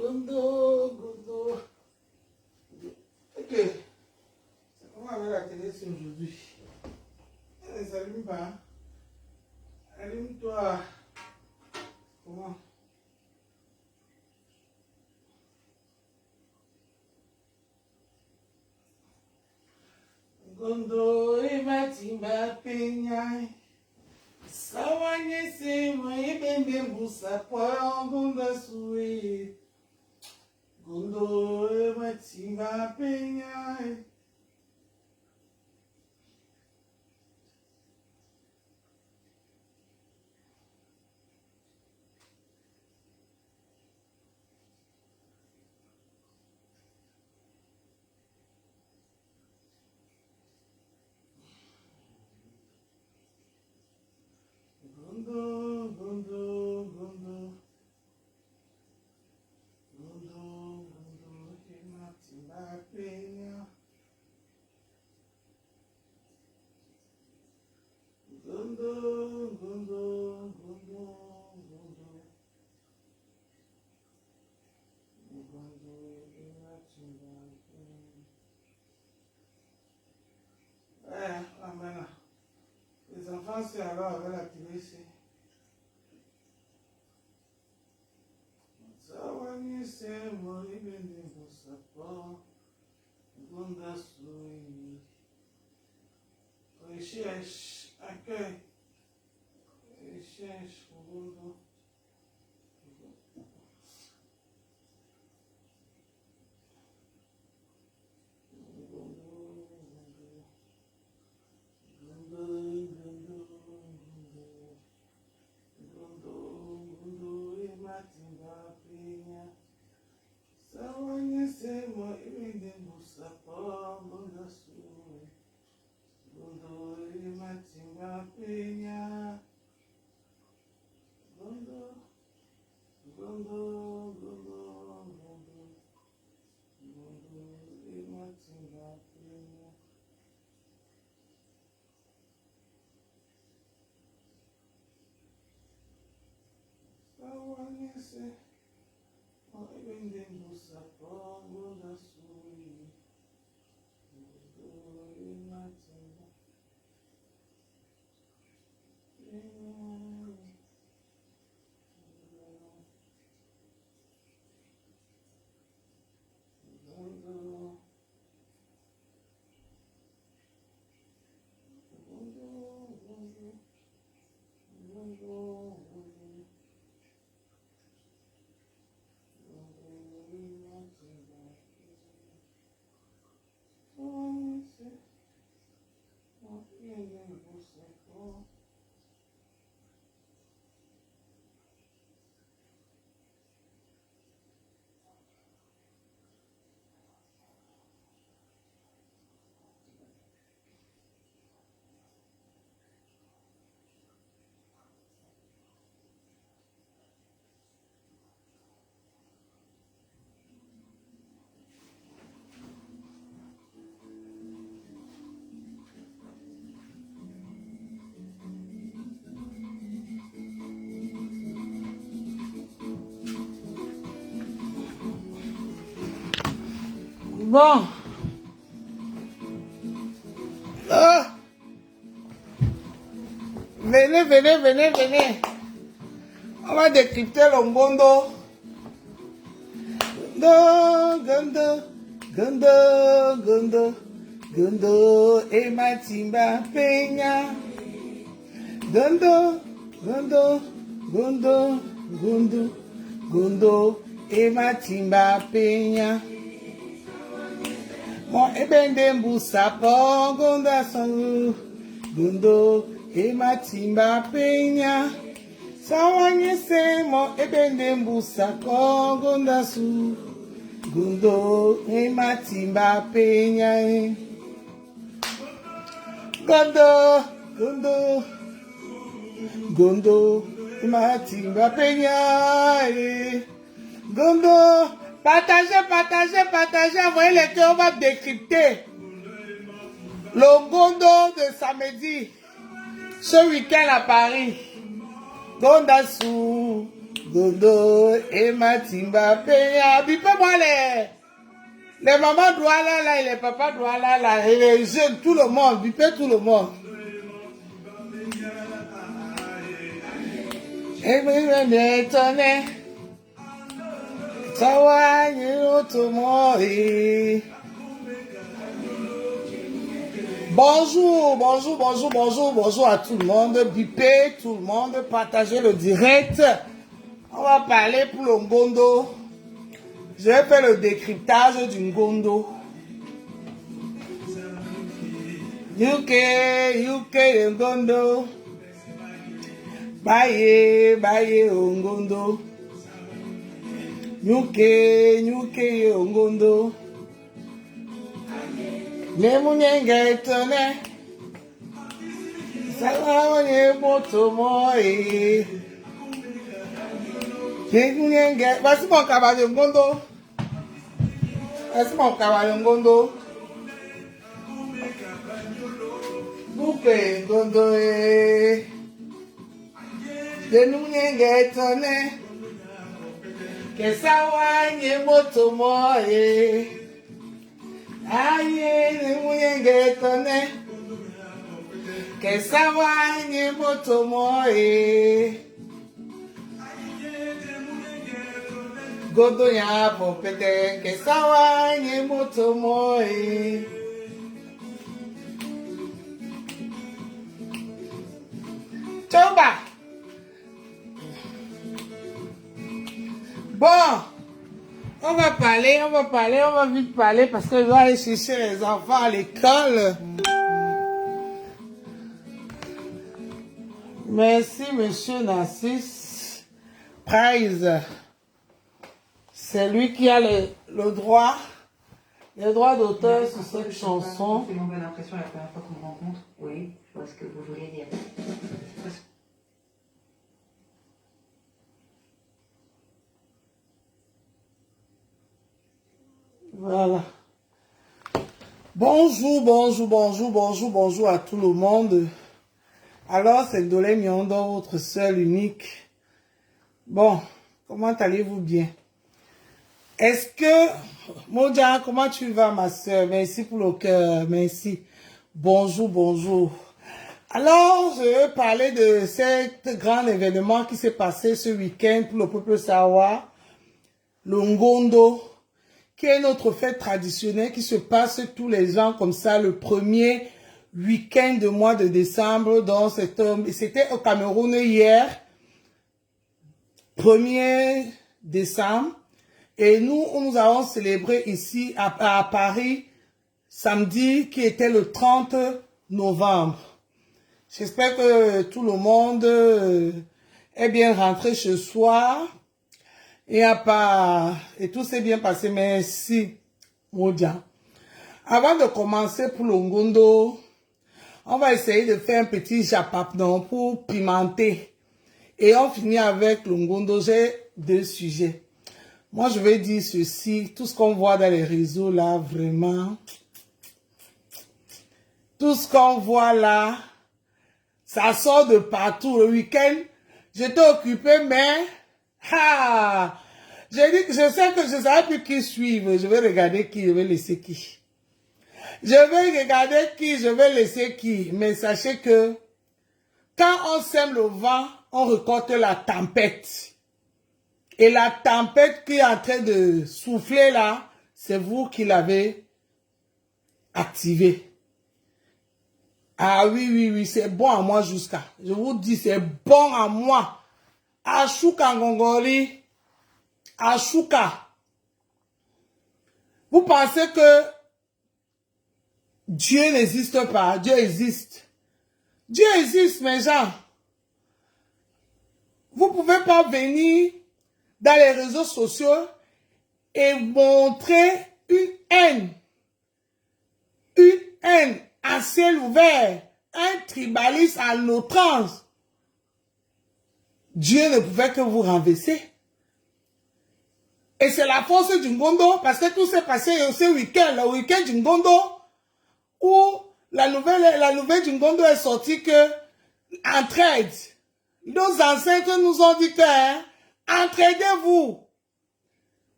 Gondo. Ok. C'est comment avec la télé c'est aujourd'hui? Elle ne s'allume pas. Allume-toi. Comment? Gondo e matimba peña. Sawanye se moye bende busa kwa gonda suwe. Gondo e matimba peña. Les enfants, c'est alors avec la télé ici. Sawanye se moye bende busa kwa gonda suwe. Recherche, accueil, recherche, Gondo. Gondo, e matimba peña. Sawanye se moye bende busa kwa gonda suwe. Gondo, e matimba peña. Gondo, gondo, gondo, gondo. Gondo, e matimba peña. Sawanye se moye bende busa kwa gonda suwe. Gondo, e matimba peña. Gondo, gondo, gondo, gondo, gondo. Bon. Ah, venez. On va décrypter le Gondo. Gondo, et matimba peña. Gondo, et matimba peña. Mon ebende mbusa po gonda sangu. Gondo, et matimba peña. Sawanye se mo ebende mbusa po gonda su. Gondo, et matimba peña. Gondo, et matimba peña. Gondo, partagez, envoyez les cœurs, on va décrypter le Gondo de samedi, ce week-end à Paris. Gondasu, Gondo et Matimba Peya. Bipez-moi les mamans Douala là et les papas Douala là et les jeunes, tout le monde, bipez tout le monde. Et me étonné. Sawa Yotomori. Bonjour, bonjour, bonjour, bonjour, bonjour à tout le monde. Bipez tout le monde, partagez le direct. On va parler pour le Ngondo. Je vais faire le décryptage du Ngondo. UK, le Ngondo. Baye, baye, Ngondo. UK, Ngondo. Nemunyenga etone. Salawa nye moto moi. Nemunyenga. Voici mon cavalier Ngondo. Voici mon cavalier Ngondo. Boupe Ngondo e. Nemunyenga etone. Kesawa nye moto moi. Aye, nemunyenga etone. Kesawa nye moto moi. Godo ya popete. Kesawa nye moto moi. Choba. Bon. On va vite parler parce que je dois aller chercher les enfants à l'école. Merci, monsieur Narcisse. Prize. C'est lui qui a le droit d'auteur sur cette chanson. C'est une bonne impression la première fois qu'on me rencontre. Oui, je vois ce que vous voulez dire. Voilà. Bonjour, bonjour, bonjour, bonjour, bonjour à tout le monde. Alors, c'est Dolé Miondo, votre seul unique. Bon, comment allez-vous bien? Est-ce que, Moja, comment tu vas, ma soeur? Merci pour le cœur, merci. Bonjour, bonjour. Alors, je vais parler de cet grand événement qui s'est passé ce week-end pour le peuple Sawa, le Ngondo, qui est notre fête traditionnelle qui se passe tous les ans comme ça, le premier week-end du mois de décembre. C'était au Cameroun hier, 1er décembre. Et nous allons célébrer ici à Paris, samedi, qui était le 30 novembre. J'espère que tout le monde est bien rentré ce soir. Et tout s'est bien passé. Merci, Modia. Avant de commencer pour le Ngondo, on va essayer de faire un petit japapnon pour pimenter. Et on finit avec le Ngondo. J'ai 2 sujets. Moi, je vais dire ceci. Tout ce qu'on voit dans les réseaux, là, vraiment. Tout ce qu'on voit là, ça sort de partout. Le week-end, j'étais occupé, mais... Ah! J'ai dit que je sais que je ne savais plus qui suivre. Je vais regarder qui, je vais laisser qui. Je vais regarder qui, je vais laisser qui. Mais sachez que quand on sème le vent, on récolte la tempête. Et la tempête qui est en train de souffler là, c'est vous qui l'avez activée. Ah oui, oui, oui, c'est bon à moi jusqu'à. Je vous dis, c'est bon à moi. Ashuka Ngongori, Ashuka. Vous pensez que Dieu n'existe pas? Dieu existe. Dieu existe, mes gens. Vous ne pouvez pas venir dans les réseaux sociaux et montrer une haine à ciel ouvert, un tribalisme à outrance. Dieu ne pouvait que vous renverser. Et c'est la force du Ngondo, parce que tout s'est passé ce week-end, le week-end du Ngondo, où la nouvelle du Ngondo est sortie que, en trade, nos ancêtres nous ont dit que, hein, Entraidez-vous.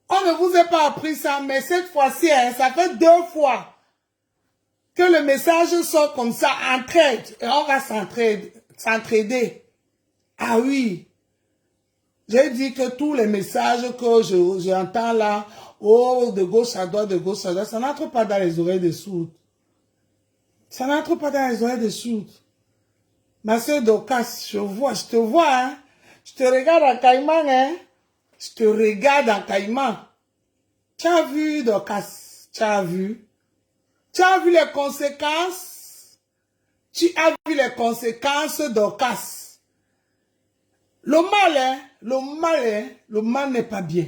On ne vous a pas appris ça, mais cette fois-ci, hein, ça fait 2 fois que le message sort comme ça, entraide. Et on va s'entraider. Ah oui. J'ai dit que tous les messages que j'entends là, oh, de gauche à droite, ça n'entre pas dans les oreilles des sourds. Ça n'entre pas dans les oreilles des sourds. Ma soeur Dorcas, je te vois, hein. Je te regarde en caïman, hein. Je te regarde en caïman. Tu as vu, Dorcas, tu as vu. Tu as vu les conséquences. Tu as vu les conséquences, Dorcas. Le mal, hein, le mal n'est pas bien.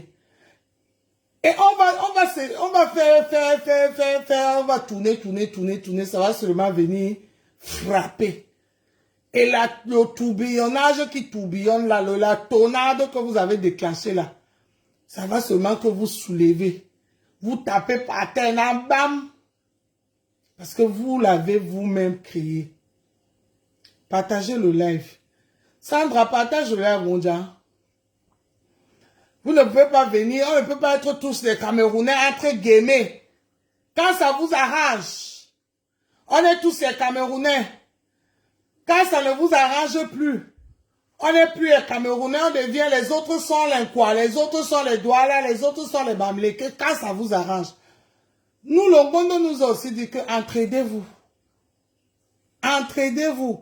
Et on va faire, on va tourner, ça va seulement venir frapper. Et le tourbillonnage qui tourbillonne là, la tornade que vous avez déclenchée là, ça va seulement que vous soulevez. Vous tapez par terre, bam. Parce que vous l'avez vous-même créé. Partagez le live. Sandra, partage le live, mon Dieu. Vous ne pouvez pas venir, on ne peut pas être tous des Camerounais entre guillemets. Quand ça vous arrange, on est tous des Camerounais. Quand ça ne vous arrange plus, on n'est plus les Camerounais, on devient les autres sont les quoi, les autres sont les Douala, les autres sont les Bamlékés, quand ça vous arrange. Nous, le monde nous a aussi dit que entraidez-vous. Entraidez-vous.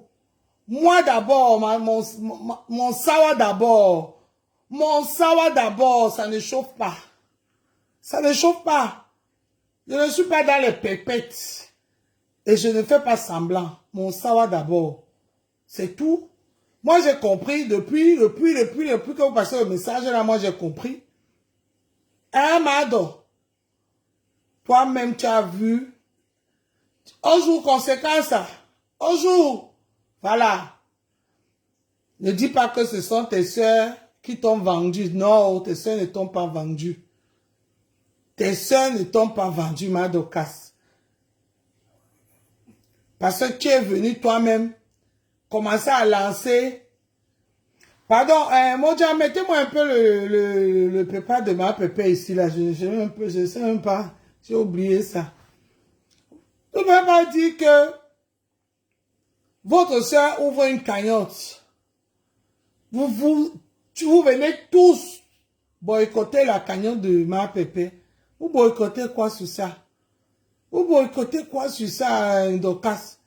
Moi d'abord, mon sawa d'abord. Mon sawa d'abord, ça ne chauffe pas. Ça ne chauffe pas. Je ne suis pas dans les pépettes. Et je ne fais pas semblant. Mon sawa d'abord. C'est tout. Moi, j'ai compris depuis que vous passez le message, là, moi, j'ai compris. Hein, Mado? Toi-même, tu as vu. Un jour, conséquence, un jour. Voilà. Ne dis pas que ce sont tes soeurs qui t'ont vendu. Non, tes soeurs ne t'ont pas vendu. Tes soeurs ne t'ont pas vendu, Madokas. Parce que tu es venu toi-même commencer à lancer. Pardon, Moja, mettez-moi un peu le pépa de ma pépé ici, là. Je sais même pas. J'ai oublié ça. Vous ne pouvez pas dire que votre soeur ouvre une cagnotte. Vous venez tous boycotter la cagnotte de ma pépé. Vous boycottez quoi sur ça? Vous boycottez quoi sur ça, Dorcas?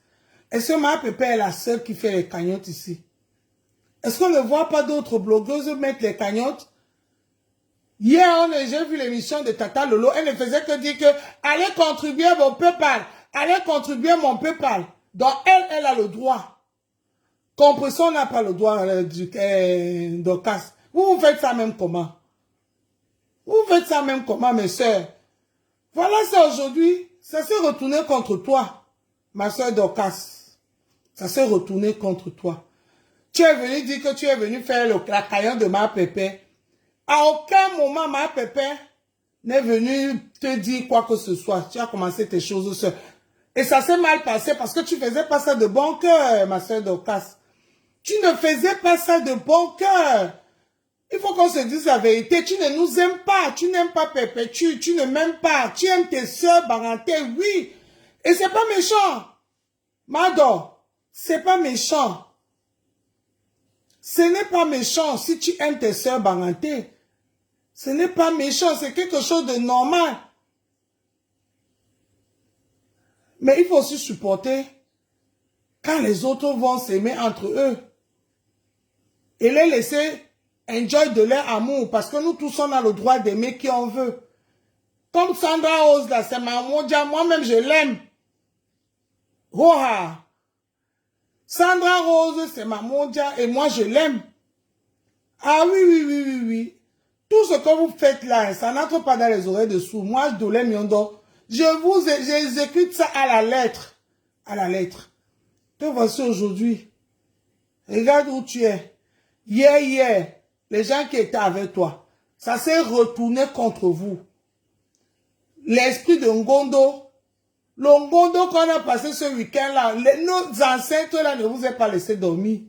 Est-ce que ma pépé est la seule qui fait les cagnottes ici? Est-ce qu'on ne voit pas d'autres blogueuses mettre les cagnottes? Hier, j'ai vu l'émission de Tata Lolo. Elle ne faisait que dire que allez contribuer mon PayPal. Allez contribuer mon PayPal. Donc, elle a le droit. Compression n'a pas le droit Dorcas. Vous faites ça même comment? Vous faites ça même comment, mes soeurs? Voilà ça aujourd'hui. Ça s'est retourné contre toi, ma soeur Dorcas. Ça s'est retourné contre toi. Tu es venu dire que tu es venu faire la cagnotte de ma pépé. À aucun moment, ma pépé n'est venu te dire quoi que ce soit. Tu as commencé tes choses seule. Et ça s'est mal passé parce que tu faisais pas ça de bon cœur, ma soeur Dorcas. Tu ne faisais pas ça de bon cœur. Il faut qu'on se dise la vérité. Tu ne nous aimes pas. Tu n'aimes pas Pépé. Tu ne m'aimes pas. Tu aimes tes soeurs Barantais, oui. Et c'est pas méchant. Mado, c'est pas méchant. Ce n'est pas méchant si tu aimes tes soeurs Barantais. Ce n'est pas méchant. C'est quelque chose de normal. Mais il faut aussi supporter quand les autres vont s'aimer entre eux. Et les laisser enjoy de leur amour. Parce que nous tous, on a le droit d'aimer qui on veut. Comme Sandra Rose, là, c'est ma mondia. Moi-même, je l'aime. Roha. Sandra Rose, c'est ma mondia. Et moi, je l'aime. Ah oui. Tout ce que vous faites là, ça n'entre pas dans les oreilles de sourds. Moi, Dolé Miondo, j'exécute ça à la lettre. À la lettre. Te voici aujourd'hui. Regarde où tu es. Hier, les gens qui étaient avec toi, ça s'est retourné contre vous. L'esprit de Ngondo, le Ngondo qu'on a passé ce week-end là, nos ancêtres là ne vous ont pas laissé dormir.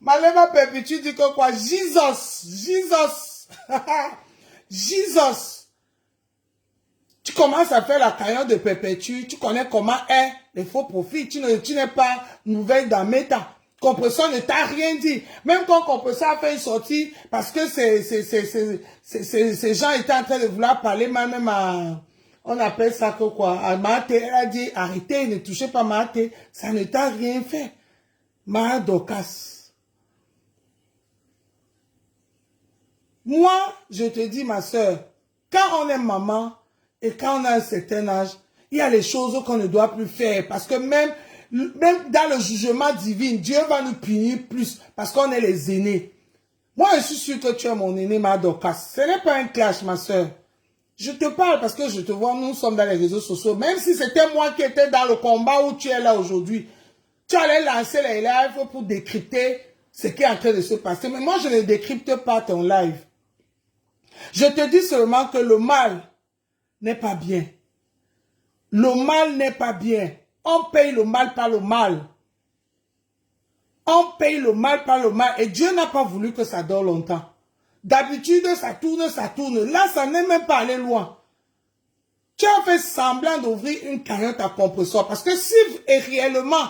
Malema perpétue dit que quoi? Jesus, Jesus, Jesus. Tu commences à faire la carrière de perpétue, tu connais comment est les faux profils, tu n'es pas nouvelle dans Meta. Compresseur ne t'a rien dit. Même quand Compresseur a fait une sortie, parce que ces gens étaient en train de vouloir parler même à, on appelle ça que quoi, à Maate, elle a dit, arrêtez, ne touchez pas Maate, ça ne t'a rien fait. Dokas. Moi, je te dis, ma soeur, quand on est maman, et quand on a un certain âge, il y a les choses qu'on ne doit plus faire. Parce que même dans le jugement divin, Dieu va nous punir plus. Parce qu'on est les aînés. Moi, je suis sûr que tu es mon aîné, ma Dokas. Ce n'est pas un clash, ma soeur. Je te parle parce que je te vois, nous sommes dans les réseaux sociaux. Même si c'était moi qui étais dans le combat où tu es là aujourd'hui, tu allais lancer les lives pour décrypter ce qui est en train de se passer. Mais moi, je ne décrypte pas ton live. Je te dis seulement que le mal n'est pas bien. Le mal n'est pas bien. On paye le mal par le mal. On paye le mal par le mal. Et Dieu n'a pas voulu que ça dure longtemps. D'habitude, ça tourne, ça tourne. Là, ça n'est même pas allé loin. Tu as fait semblant d'ouvrir une carrière à compresseur. Parce que si réellement,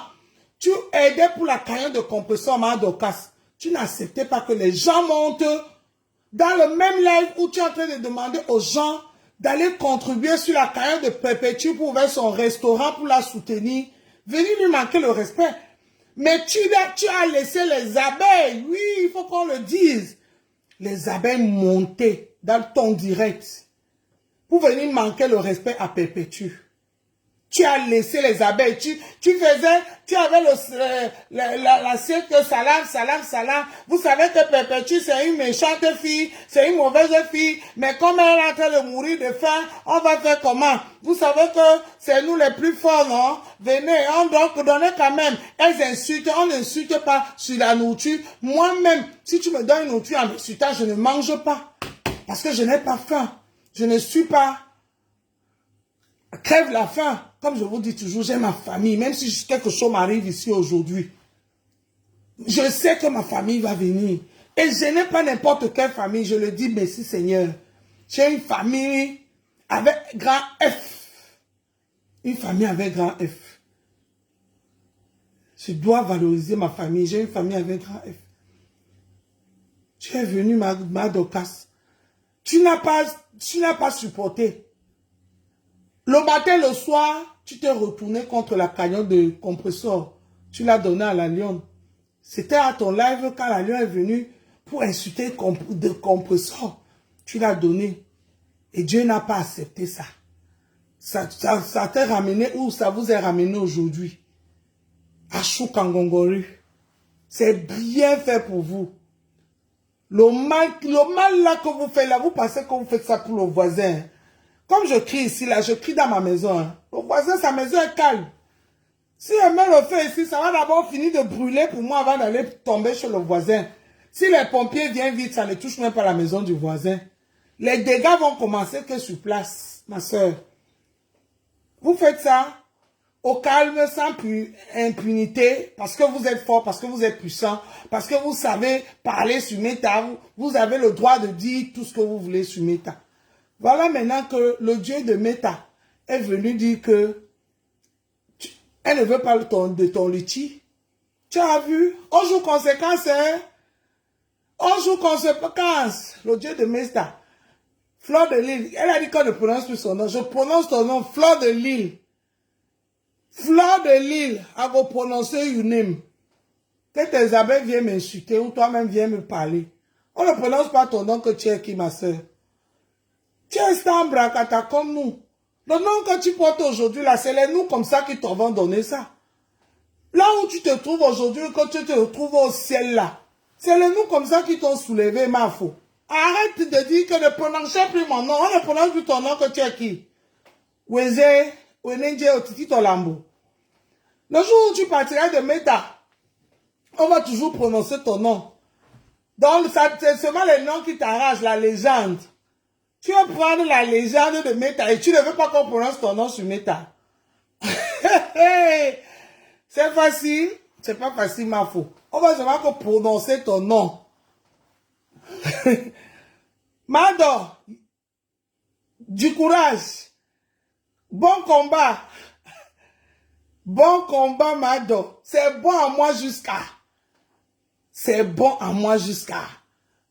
tu aidais pour la carrière de compresseur Dokas, tu n'acceptais pas que les gens montent dans le même live où tu es en train de demander aux gens d'aller contribuer sur la carrière de Perpétue pour ouvrir son restaurant, pour la soutenir. Venez lui manquer le respect. Mais tu as laissé les abeilles, oui, il faut qu'on le dise, les abeilles monter dans ton direct pour venir manquer le respect à Perpétue. Tu as laissé les abeilles, tu avais l'assiette salam. Vous savez que Perpétue, c'est une méchante fille, c'est une mauvaise fille, mais comme elle est en train de mourir de faim, on va faire comment? Vous savez que c'est nous les plus forts, non? Venez, on doit donner quand même. Elles insultent, on n'insulte pas sur la nourriture. Moi-même, si tu me donnes une nourriture en insultant, je ne mange pas. Parce que je n'ai pas faim. Je ne suis pas crève la faim. Comme je vous dis toujours, j'ai ma famille. Même si quelque chose m'arrive ici aujourd'hui, je sais que ma famille va venir. Et je n'ai pas n'importe quelle famille. Je le dis, merci Seigneur. J'ai une famille avec grand F. Une famille avec grand F. Je dois valoriser ma famille. J'ai une famille avec grand F. Tu es venu, ma Dokas. Tu n'as pas supporté. Le matin, le soir, tu t'es retourné contre la cagnotte de compresseur. Tu l'as donné à la lionne. C'était à ton live quand la lionne est venue pour insulter de compresseur. Tu l'as donné. Et Dieu n'a pas accepté ça. Ça t'est ramené où ça vous est ramené aujourd'hui? À Choukangongori. C'est bien fait pour vous. Le mal là que vous faites là, vous pensez que vous faites ça pour le voisin. Comme je crie ici, là, je crie dans ma maison. Hein. Le voisin, sa maison est calme. Si elle met le feu ici, ça va d'abord finir de brûler pour moi avant d'aller tomber chez le voisin. Si les pompiers viennent vite, ça ne touche même pas la maison du voisin. Les dégâts vont commencer que sur place, ma soeur. Vous faites ça au calme, sans impunité, parce que vous êtes fort, parce que vous êtes puissant, parce que vous savez parler sur Meta. Vous avez le droit de dire tout ce que vous voulez sur Meta. Voilà maintenant que le Dieu de Meta est venu dire que elle ne veut pas de ton litchi. Tu as vu? On joue conséquence, hein? On joue conséquence. Le Dieu de Meta. Fleur de Lille. Elle a dit qu'on ne prononce plus son nom. Je prononce ton nom. Fleur de Lille. Fleur de Lille. I will pronounce your name. Que tes abeilles viennent m'insulter ou toi-même viens me parler. On ne prononce pas ton nom que tu es qui, ma soeur. Tu es un bracata comme nous. Le nom que tu portes aujourd'hui, là, c'est les nous comme ça qui te vont donner ça. Là où tu te trouves aujourd'hui, quand tu te retrouves au ciel là, c'est les nous comme ça qui t'ont soulevé, ma faux. Arrête de dire que ne prononcez plus mon nom. On ne prononce plus ton nom que tu es qui. Weze, Wenenje, Otiti Tolambo. Le jour où tu partiras de Meta, on va toujours prononcer ton nom. Donc, c'est seulement les noms qui t'arrangent, la légende. Tu vas prendre la légende de Meta et tu ne veux pas qu'on prononce ton nom sur Meta. C'est facile. C'est pas facile, ma faux. On va seulement que prononcer ton nom. Mado, du courage. Bon combat. Bon combat, Mado. C'est bon à moi jusqu'à. C'est bon à moi jusqu'à.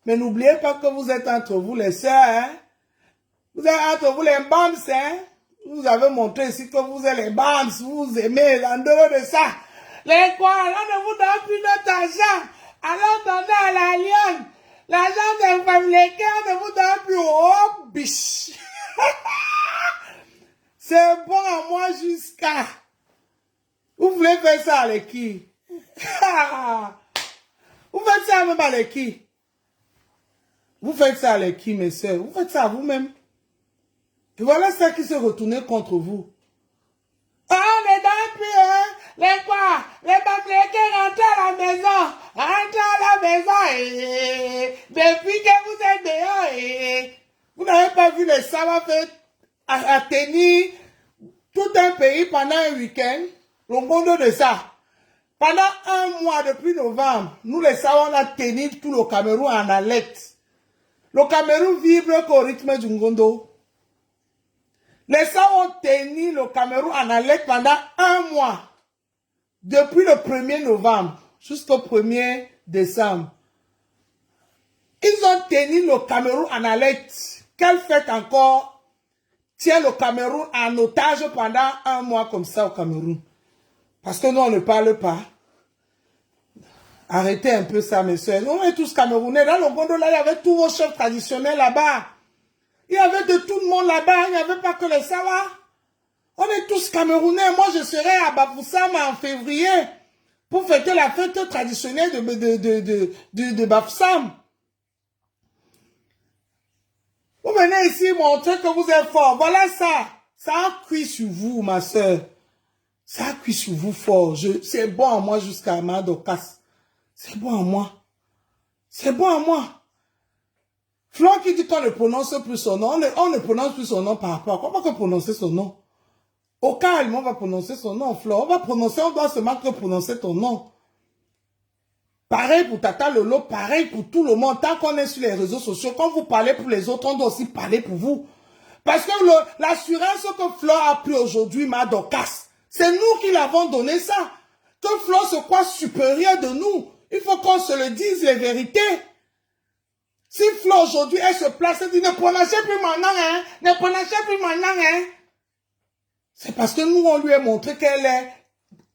Mais n'oubliez pas que vous êtes entre vous les sœurs. Hein? Vous êtes entre vous les bams. Hein? Vous avez montré ici que vous êtes les bams. Vous aimez en dehors de ça. Les quoi? Alors ne vous donne plus notre argent. Alors donnez à la lionne. L'argent des femmes, les cœurs ne vous donne plus. Oh, biche. C'est bon à moi jusqu'à. Vous voulez faire ça avec qui? Vous faites ça même avec qui? Vous faites ça avec qui, mes soeurs? Vous faites ça à vous-même. Et voilà ça qui se retourne contre vous. Ah, on est dans plus, hein? Les quoi? Les Bamileke rentrent à la maison. Rentrez à la maison. Et depuis que vous êtes dehors, et vous n'avez pas vu les Sawa faire à tenir tout un pays pendant un week-end. Le monde de ça. Pendant un mois, depuis novembre, nous les Sawa, on a tenu tout le Cameroun en alerte. Le Cameroun vibre qu'au rythme du Ngondo. Les Sawa ont tenu le Cameroun en alerte pendant un mois. Depuis le 1er novembre jusqu'au 1er décembre. Ils ont tenu le Cameroun en alerte. Quelle fête encore tient le Cameroun en otage pendant un mois comme ça au Cameroun? Parce que nous, on ne parle pas. Arrêtez un peu ça, mes soeurs. Nous, on est tous Camerounais. Dans le Gondo, là, il y avait tous vos chefs traditionnels là-bas. Il y avait de tout le monde là-bas. Il n'y avait pas que les Sawa. On est tous Camerounais. Moi, je serai à Bafoussam en février pour fêter la fête traditionnelle de Bafoussam. Vous venez ici montrer que vous êtes fort. Voilà ça. Ça a cuit sur vous, ma soeur. Ça a cuit sur vous fort. C'est bon à moi jusqu'à Madokas. C'est bon à moi. C'est bon à moi. Flore qui dit qu'on ne prononce plus son nom. On ne prononce plus son nom par rapport à quoi? On va que prononcer son nom. Au calme, on va prononcer son nom, Flore. On doit seulement que prononcer ton nom. Pareil pour Tata Lolo, pareil pour tout le monde. Tant qu'on est sur les réseaux sociaux, quand vous parlez pour les autres, on doit aussi parler pour vous. Parce que l'assurance que Flore a pris aujourd'hui, Madokas, c'est nous qui l'avons donné ça. Que Flore se croit supérieur de nous. Il faut qu'on se le dise les vérités. Si Flore aujourd'hui, elle se place, elle dit, ne prononcez plus mon nom, hein. Ne prononcez plus mon nom, hein. C'est parce que nous, on lui a montré qu'elle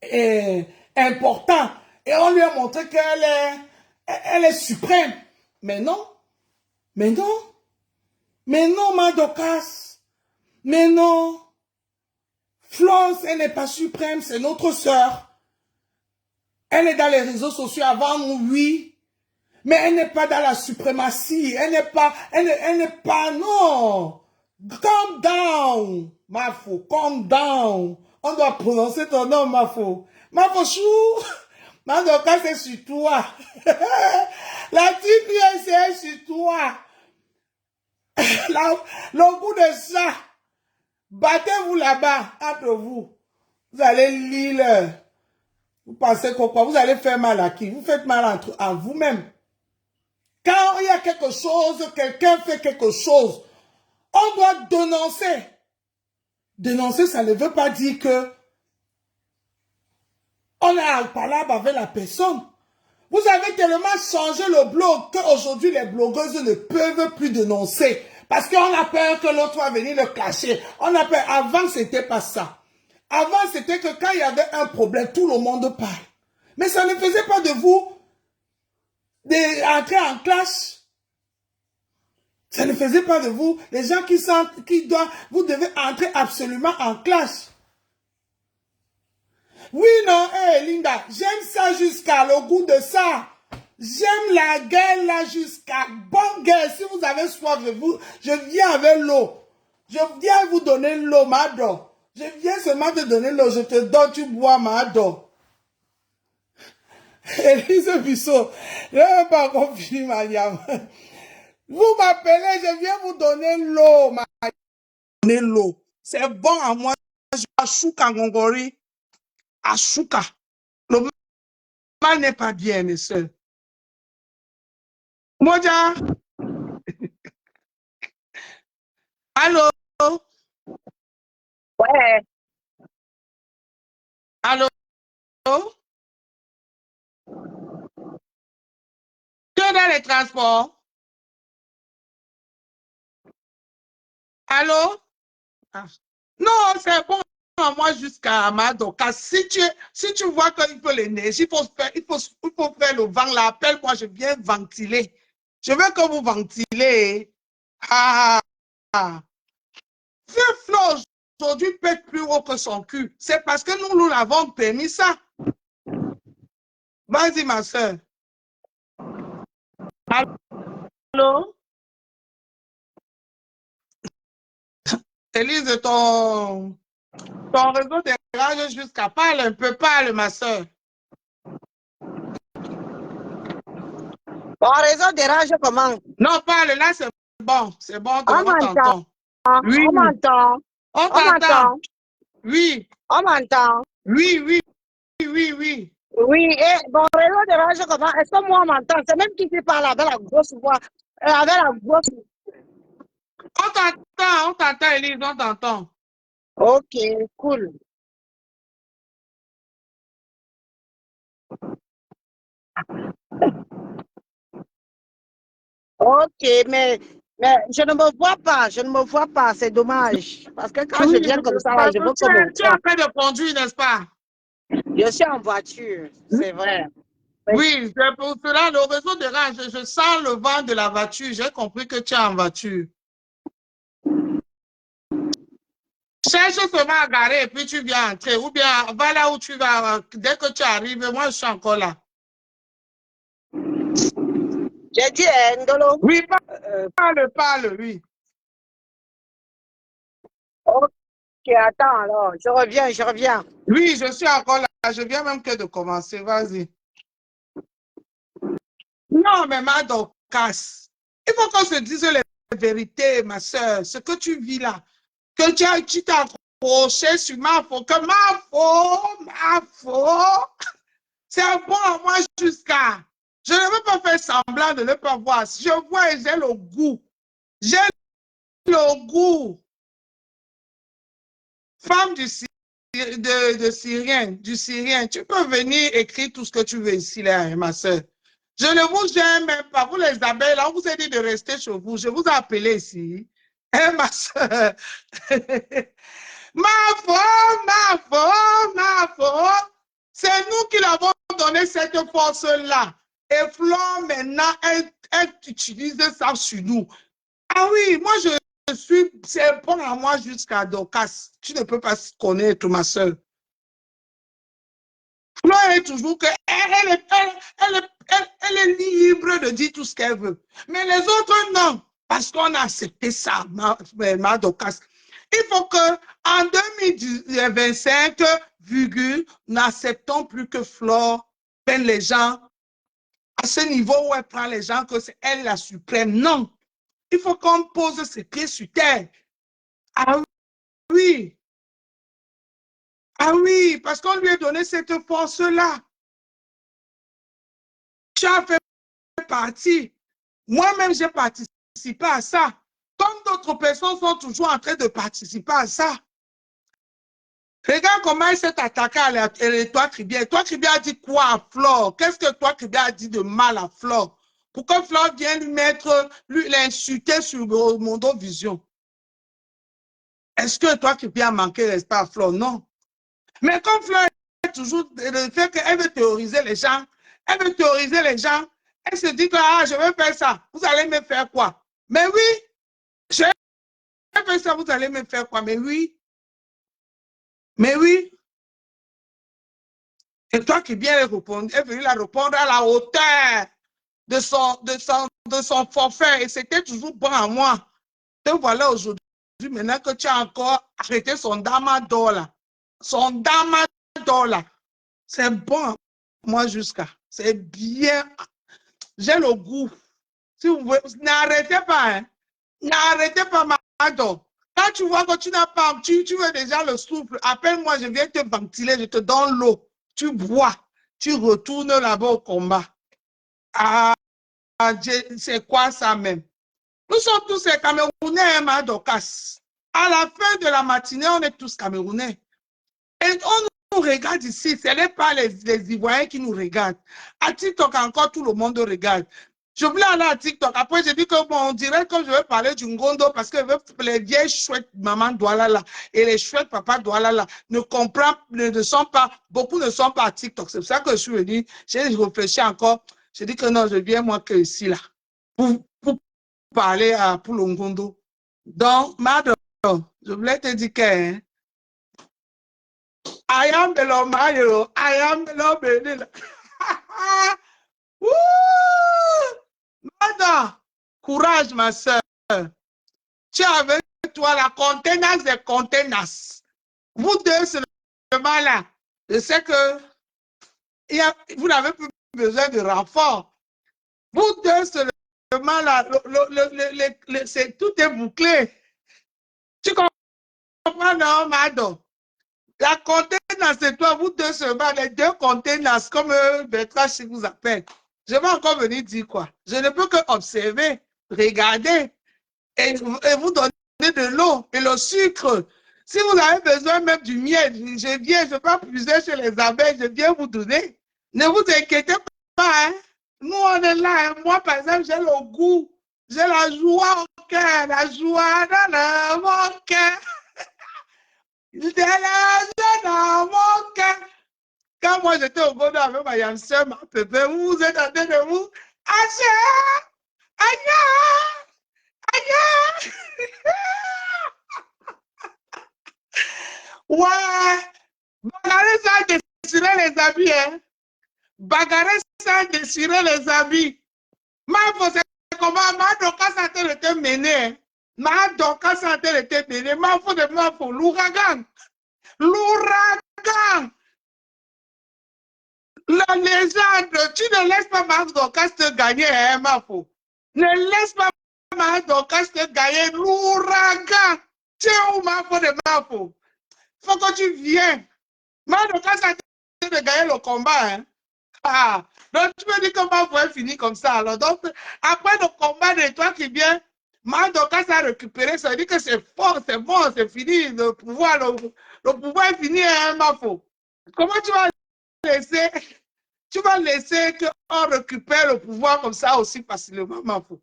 est importante. Et on lui a montré qu'elle est suprême. Mais non. Mais non. Mais non, Madokas. Mais non. Florence, elle n'est pas suprême, c'est notre sœur. Elle est dans les réseaux sociaux avant nous, oui. Mais elle n'est pas dans la suprématie. Elle n'est pas, non. Calm down, Mafo, calm down. On doit prononcer ton nom, Mafo. Mafo chou. Madokas, c'est sur toi. La petite c'est sur toi. Le goût de ça. Battez-vous là-bas, entre vous. Vous allez lire. Vous pensez quoi? Vous allez faire mal à qui? Vous faites mal à vous-même. Quand il y a quelque chose, quelqu'un fait quelque chose, on doit dénoncer. Dénoncer, ça ne veut pas dire que on est en palabre avec la personne. Vous avez tellement changé le blog qu'aujourd'hui les blogueuses ne peuvent plus dénoncer. Parce qu'on a peur que l'autre va venir le clasher. On a peur. Avant, c'était pas ça. Avant, c'était que quand il y avait un problème, tout le monde parle. Mais ça ne faisait pas de vous d'entrer en clash. Ça ne faisait pas de vous les gens vous devez entrer absolument en clash. Oui, non, hé, Linda, j'aime ça jusqu'à le goût de ça. J'aime la gueule là jusqu'à bonne gueule. Si vous avez soif, je viens avec l'eau. Je viens vous donner l'eau, Mado. Je viens seulement te donner l'eau. Je te donne, tu bois, Mado. Élise Bissot, je n'ai pas encore fini ma yam. Vous m'appelez, je viens vous donner l'eau, donner l'eau. C'est bon à moi. Je suis à Chouka Ngongori. À Chouka. n'est pas bien, mes soeurs. Moja. Allô? Ouais. Allô? Tu es dans les transports? Allô? Ah. Non, c'est bon. Moi, jusqu'à Madoka. Si tu vois qu'il faut l'énergie, il faut faire le vent là. Appelle-moi, je viens ventiler. Je veux que vous ventilez. Ah, ah. Vieux Flo, aujourd'hui, pète plus haut que son cul. C'est parce que nous l'avons permis ça. Vas-y, ma soeur. Allô? Élise, ton réseau dérange jusqu'à parle un peu, parle, ma soeur. Bon, réseau dérange comment? Non, parle, là, c'est bon, On on m'entend. t'entend. Oui, On m'entend. on On t'entend. m'entend. Oui, On m'entend. oui, oui, oui, oui. Oui, et bon, réseau dérange comment? Est-ce que moi on m'entend? C'est même qui qui parle avec la grosse voix. Avec la grosse. On t'entend, Élise, on t'entend. Ok, cool. Ok, mais je ne me vois pas. Je ne me vois pas. C'est dommage. Parce que quand je Oui, viens comme ça, là, parce je que veux qu'on me tu es voit. en train de conduire, n'est-ce pas? Je suis en voiture. C'est vrai. Oui. Oui, c'est pour cela, le réseau dérange. Je sens le vent de la voiture. J'ai compris que tu es en voiture. Cherche seulement à garer et puis tu viens entrer. Ou bien va là où tu vas. Dès que tu arrives, moi, je suis encore là. J'ai dit, Ndolo. Oui, parle, oui. Ok, attends alors. Je reviens, je reviens. Oui, je suis encore là. Je viens même que de commencer. Vas-y. Non, mais Mado, casse. Il faut qu'on se dise les vérités, ma soeur. Ce que tu vis là. Que tu t'es accroché sur ma faute. Que ma faute. C'est bon à moi jusqu'à. Je ne veux pas faire semblant de ne pas voir. Je vois et j'ai le goût. J'ai le goût. Femme de Syrien, du Syrien, tu peux venir écrire tout ce que tu veux ici, là, ma soeur. Je ne vous gêne même pas. Vous, les abeilles, là, on vous a dit de rester chez vous. Je vous ai appelé ici. Hein, ma soeur? Ma faute. C'est nous qui l'avons donné cette force-là. Et Flore, maintenant, elle utilise ça sur nous. Ah oui, moi, c'est bon à moi jusqu'à Dorcas. Tu ne peux pas connaître ma soeur. Flore est toujours que elle est libre de dire tout ce qu'elle veut. Mais les autres, non. Parce qu'on a accepté ça, ma Dorcas. Il faut que en 2025, n'acceptons plus que Flore prenne les gens à ce niveau où elle prend les gens, que c'est elle la suprême. Non. Il faut qu'on pose ses pieds sur terre. Ah oui. Ah oui, parce qu'on lui a donné cette force-là. Tu as fait partie. Moi-même, j'ai participé à ça. Comme d'autres personnes sont toujours en train de participer à ça. Regarde comment elle s'est attaquée à toi, Tribia. Toi, Tribia a dit quoi à Flore? Qu'est-ce que toi, Tribia a dit de mal à Flore? Pourquoi Flore vient lui l'insulter sur Mondo Vision? Est-ce que toi, Tribia a manqué respect à Flore? Non. Mais comme Fleur est toujours le fait qu'elle veut théoriser les gens, elle se dit que ah, je vais faire ça, vous allez me faire quoi? Mais oui, je vais faire ça, vous allez me faire quoi? Mais oui. Et toi qui viens répondre, elle est venue la répondre à la hauteur de son forfait et c'était toujours bon à moi. Te voilà aujourd'hui, maintenant que tu as encore arrêté son damador là. Son damador là. C'est bon, moi jusqu'à. C'est bien. J'ai le goût. Si vous voulez, n'arrêtez pas. Hein. N'arrêtez pas, Mado. Quand tu vois que tu n'as pas, tu veux déjà le souffle, appelle-moi, je viens te ventiler, je te donne l'eau. Tu bois. tu retournes là-bas au combat. Ah, c'est quoi ça même? Nous sommes tous les Camerounais, hein, ma Dorcas. À la fin de la matinée, on est tous Camerounais. Et on nous regarde ici, ce n'est pas les Ivoiriens qui nous regardent. À TikTok, encore, tout le monde regarde. Je voulais aller à TikTok. Après, j'ai dit que bon, on dirait que je vais parler du Ngondo parce que les vieilles chouettes maman Doualala et les chouettes papa Doualala ne comprennent, ne sont pas, beaucoup ne sont pas à TikTok. C'est pour ça que je suis venu. J'ai réfléchi encore. J'ai dit que non, je viens moi que ici, là, pour parler pour le Ngondo. Donc, madame, je voulais te dire que, hein, I am the Lord Mario. I am the Lord Benil. Madame, courage, ma soeur. Tu as avec toi la contenance des contenances. Vous deux seulement là. Je sais que vous n'avez plus besoin de renfort. Vous deux seulement là. Tout est bouclé. Tu comprends, non, madame? La contenance, c'est toi, vous deux seulement, les deux contenances, comme Bertrand si vous appelle. Je vais encore venir dire quoi? Je ne peux que observer, regarder et vous donner de l'eau et le sucre. Si vous avez besoin même du miel, je viens, je ne vais pas puiser chez les abeilles, je viens vous donner. Ne vous inquiétez pas, hein? Nous, on est là. Hein? Moi, par exemple, j'ai le goût, j'ai la joie au cœur, la joie dans mon cœur. Dans mon cœur. Quand moi j'étais au Godo avec ma Yamseur, ma pépé, vous êtes en train de vous. Aïe! Aïe! Ouais! Bagarrer sans déchirer les habits, hein? Bagarrer sans déchirer les habits. Ma c'est comment ma doka santé le te mener. Ma doka santé le te mener. Ma faut de ma faut l'ouragan. L'ouragan! La légende, tu ne laisses pas Marc Dorcas te gagner, hein, Mafo. Ne laisse pas Marc Dorcas te gagner l'ouragan. Tu es où, Mafo de Mafo? Faut que tu viennes. Marc Dorcas a tenté de gagner le combat, hein. Ah. Donc, tu me dis que Mafo est fini comme ça. Alors, donc, après le combat de toi qui viens, Marc Dorcas a récupéré, ça veut dire que c'est fort, c'est bon, c'est fini. Le pouvoir est fini, hein, Mafo. Comment tu vas laisser... Tu vas laisser qu'on récupère le pouvoir comme ça aussi facilement, ma fou.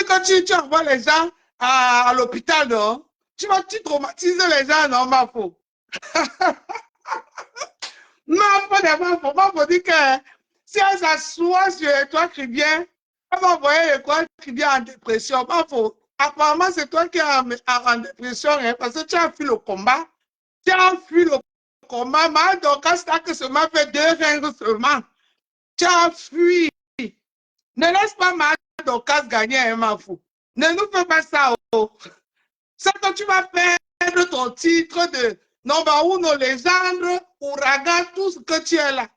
Quand tu envoies les gens à l'hôpital, non? Tu traumatises les gens, non, ma fou? Ma fou dit que si elle s'assoit sur toi qui viens, elle va envoyer les quoi qui vient en dépression. Ma fou, apparemment, c'est toi qui es en dépression, hein, parce que tu as fui le combat. Tu as fui le combat. Donc, quand que seulement fait 2 règles seulement. Tu as fui. Ne laisse pas ma Dorcas gagner un mafou. Ne nous fais pas ça. Oh. C'est que tu vas perdre ton titre de number 1 légende, ouragan, tout ce que tu es là.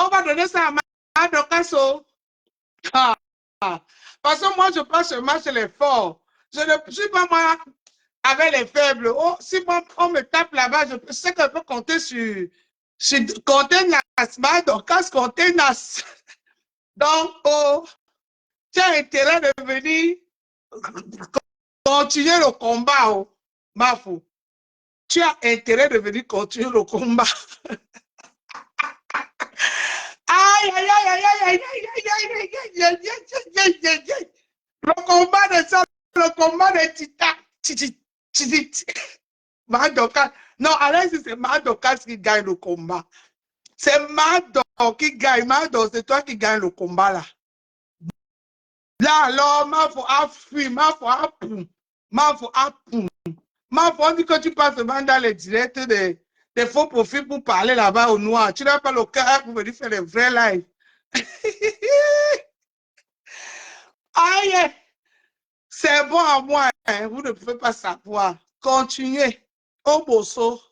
On va donner ça à ma Dorcas. Oh. Ah. Parce que moi, je passe ce match les forts. Je ne suis pas moi avec les faibles. Oh, si on me tape là-bas, je sais que je peux compter sur Contenas. Ma Dorcas Contenas. Donc, oh, tu as intérêt de venir continuer le combat, oh, Mafou. Tu as intérêt de venir continuer le combat. Aïe, aïe, aïe, aïe, aïe, aïe, aïe, aïe, aïe, aïe. Le combat de ça, le combat de Tita. Madoka. Non, allez, c'est Madoka qui gagne le combat. C'est Madoka qui gagne. Madoka, c'est toi qui gagne le combat là. Là, alors, Mafou a fui, Mafou a poum, Mafou a poum. Mafou, on dit que tu passes dans les directs des faux profils pour parler là-bas au noir. Tu n'as pas le cœur pour venir faire les vrais lives. Aïe, c'est bon à moi, hein. Vous ne pouvez pas savoir. Continuez. Au bosso.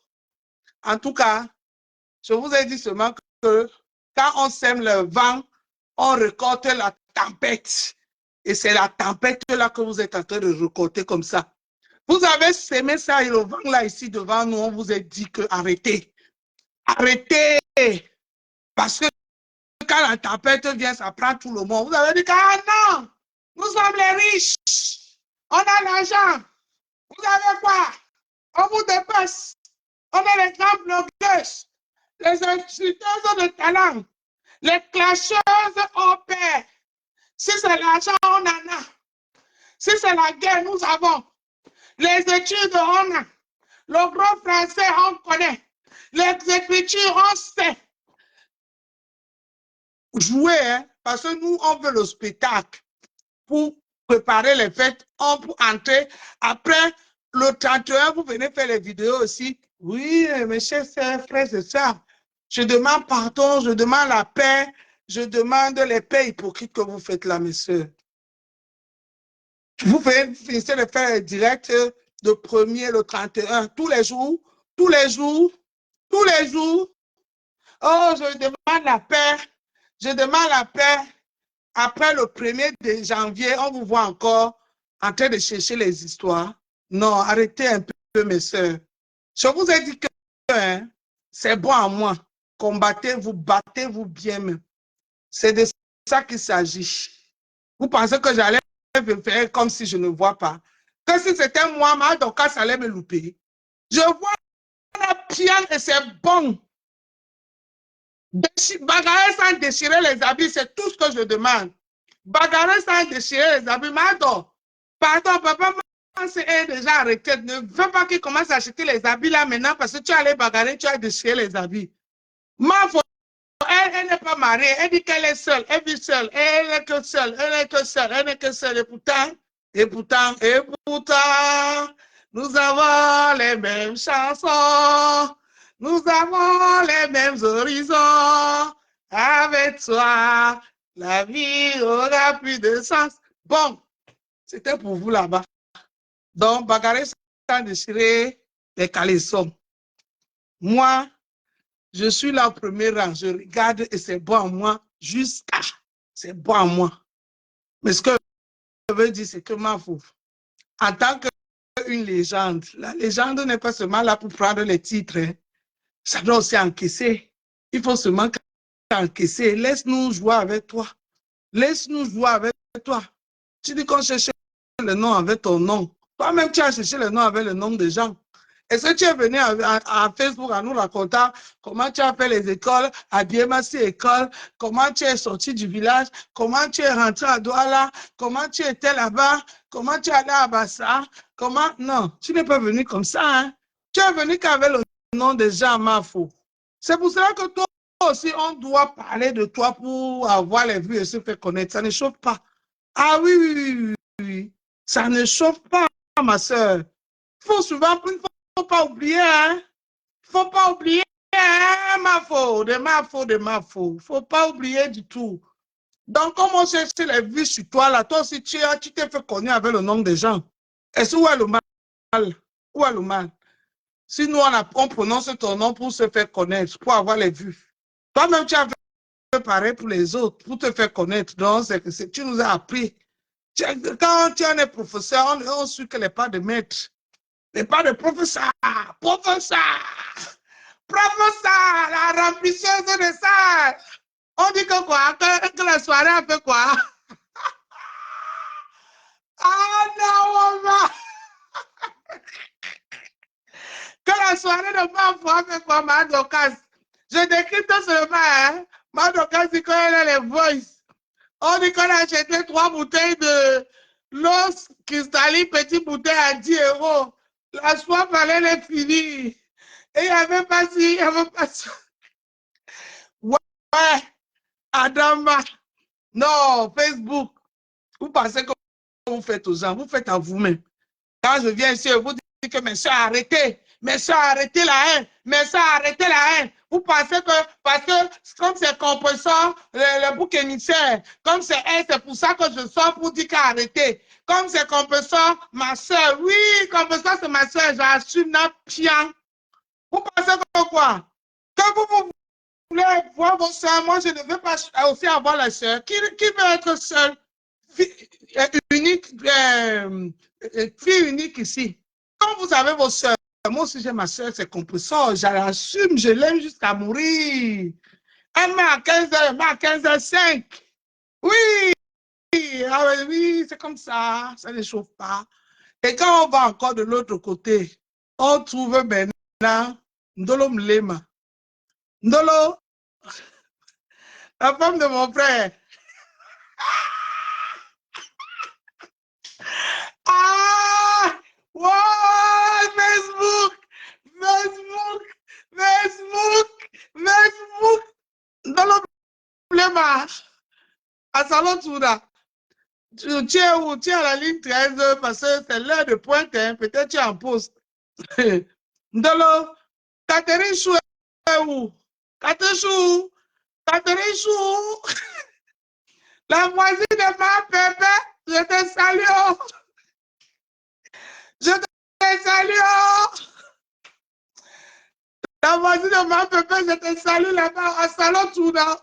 En tout cas, je vous ai dit seulement que quand on sème le vent, on récolte la tempête. Et c'est la tempête là que vous êtes en train de récolter comme ça. Vous avez semé ça et le vent là ici devant nous, on vous a dit que arrêtez. Arrêtez. Parce que quand la tempête vient, ça prend tout le monde. Vous avez dit, ah non, nous sommes les riches. On a l'argent. Vous avez quoi? On vous dépasse. On est les grandes blogueuses, les instituteuses de talent, les clasheuses au père. Si c'est l'argent, on en a. Si c'est la guerre, nous avons. Les études, on a. Le gros français, on connaît. Les écritures, on sait. Jouer, hein, parce que nous, on veut le spectacle pour préparer les fêtes, on peut entrer. Après, le 31, vous venez faire les vidéos aussi. Oui, mes chers frères et sœurs, je demande pardon, je demande la paix, je demande les paix hypocrites que vous faites là, mes soeurs. Vous finissez de faire direct le 1er, le 31, tous les jours, tous les jours, tous les jours. Oh, je demande la paix, je demande la paix. Après le 1er de janvier, on vous voit encore en train de chercher les histoires. Non, arrêtez un peu, mes soeurs. Je vous ai dit que hein, c'est bon à moi. Combattez-vous, battez-vous bien même. C'est de ça qu'il s'agit. Vous pensez que j'allais faire comme si je ne vois pas? Que si c'était moi, ma Dorcas allait me louper. Je vois la piano et c'est bon. Bagarrer sans déchirer les habits, c'est tout ce que je demande. Bagarrer sans déchirer les habits, Mado. Pardon, papa, est déjà arrêté. Ne veux pas qu'il commence à acheter les habits là maintenant parce que tu allais bagarrer, tu as déchiré les habits. Ma elle n'est pas mariée, elle dit qu'elle est seule, elle vit seule, elle n'est que seule, elle n'est que seule, elle n'est que seule. Et pourtant, nous avons les mêmes chansons, nous avons les mêmes horizons. Avec toi, la vie aura plus de sens. Bon, c'était pour vous là-bas. Donc, bagarrer sans déchirer les caleçons. Moi, je suis là au premier rang, je regarde et c'est bon à moi, jusqu'à, c'est bon à moi. Mais ce que je veux dire, c'est que ma fou, en tant qu'une légende, la légende n'est pas seulement là pour prendre les titres, hein. Ça doit aussi encaisser. Il faut seulement encaisser. Laisse-nous jouer avec toi. Laisse-nous jouer avec toi. Tu dis qu'on cherche le nom avec ton nom. Toi-même, tu as cherché le nom avec le nom des gens. Est-ce que tu es venu à Facebook à nous raconter comment tu as fait les écoles, à Biemassi école, comment tu es sorti du village, comment tu es rentré à Douala, comment tu étais là-bas, comment tu es allé à Bassa, comment... Non, tu n'es pas venu comme ça, hein. Tu es venu qu'avec le nom des gens, Mafo. C'est pour cela que toi aussi, on doit parler de toi pour avoir les vues et se faire connaître. Ça ne chauffe pas. Ah oui, oui, oui, oui. Ça ne chauffe pas, ma soeur. Il faut souvent, il ne faut pas oublier, hein. Il ne faut pas oublier, hein, ma faute. Faut pas oublier du tout. Donc, comme on cherche les vues sur toi, là, toi aussi, tu t'es fait connaître avec le nom des gens. Est-ce où est le mal? Où est le mal? Si nous, on prononce ton nom pour se faire connaître, pour avoir les vues. Toi-même, tu as fait pareil pour les autres, pour te faire connaître. Donc, tu nous as appris. Quand tu es professeur, on suit que les pas de maître. Les pas de professeur. Professeur. Professeur, la remplisseuse de ça. On dit que quoi? Que la soirée a fait quoi? Ah non, maman. Que la soirée de ma foi fait quoi, ma Dorcas? Je décrypte seulement, hein. Ma Dorcas dit qu'elle a les voices. On dit qu'on a acheté 3 bouteilles de l'eau cristalline, petite bouteille à 10 €. La soif fallait les finir. Et il n'y avait pas si, il n'y avait pas ça. Ouais, Adama. Non, Facebook. Vous pensez que vous faites aux gens, vous faites à vous-même. Quand je viens ici, vous dites que mes soeurs, arrêtez. Mes soeurs, arrêtez la haine. Mes soeurs, arrêtez la haine. Vous pensez que, parce que comme c'est compresseur, le bouc émissaire, comme c'est elle, c'est pour ça que je sors pour dire qu'arrêtez. Comme c'est compresseur, ma soeur, oui, compresseur, c'est ma soeur, j'assume notre pian. Vous pensez que quoi? Que vous voulez voir vos soeurs, moi je ne veux pas aussi avoir la soeur. Qui veut être seule? Unique, fille unique ici. Quand vous avez vos soeurs, moi aussi j'ai ma soeur, c'est compresseur, j'assume, je l'aime jusqu'à mourir. Elle met à 15h, elle met à 15h05. Oui, oui, c'est comme ça ne chauffe pas. Et quand on va encore de l'autre côté, on trouve maintenant Ndolo Mlema. Ndolo, la femme de mon frère. Ah! Wow! Facebook! Ndolo Mlema. À Salon Touda. Tu es où? Tu es à la ligne 13 parce que c'est l'heure de pointe, hein. Peut-être tu es en pause. Ndolo, Catherine Chou est où? Catherine Chou, la voisine de ma pépé, je te salue. Oh. Je te salue. Oh. La voisine de ma pépé, je te salue là-bas à Salon Touda.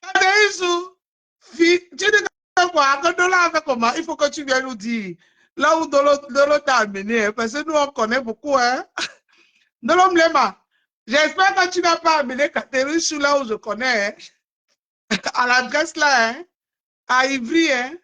Catherine Chou, tu dis quoi? Quand Dolo a fait comment? Il faut que tu viennes nous dire. Là où Dolo t'a amené, parce que nous on connaît beaucoup, hein? Dolo Mlema, j'espère que tu n'as pas amené Catherine Chou là où je connais, hein? À l'adresse là, hein? À Ivry, hein?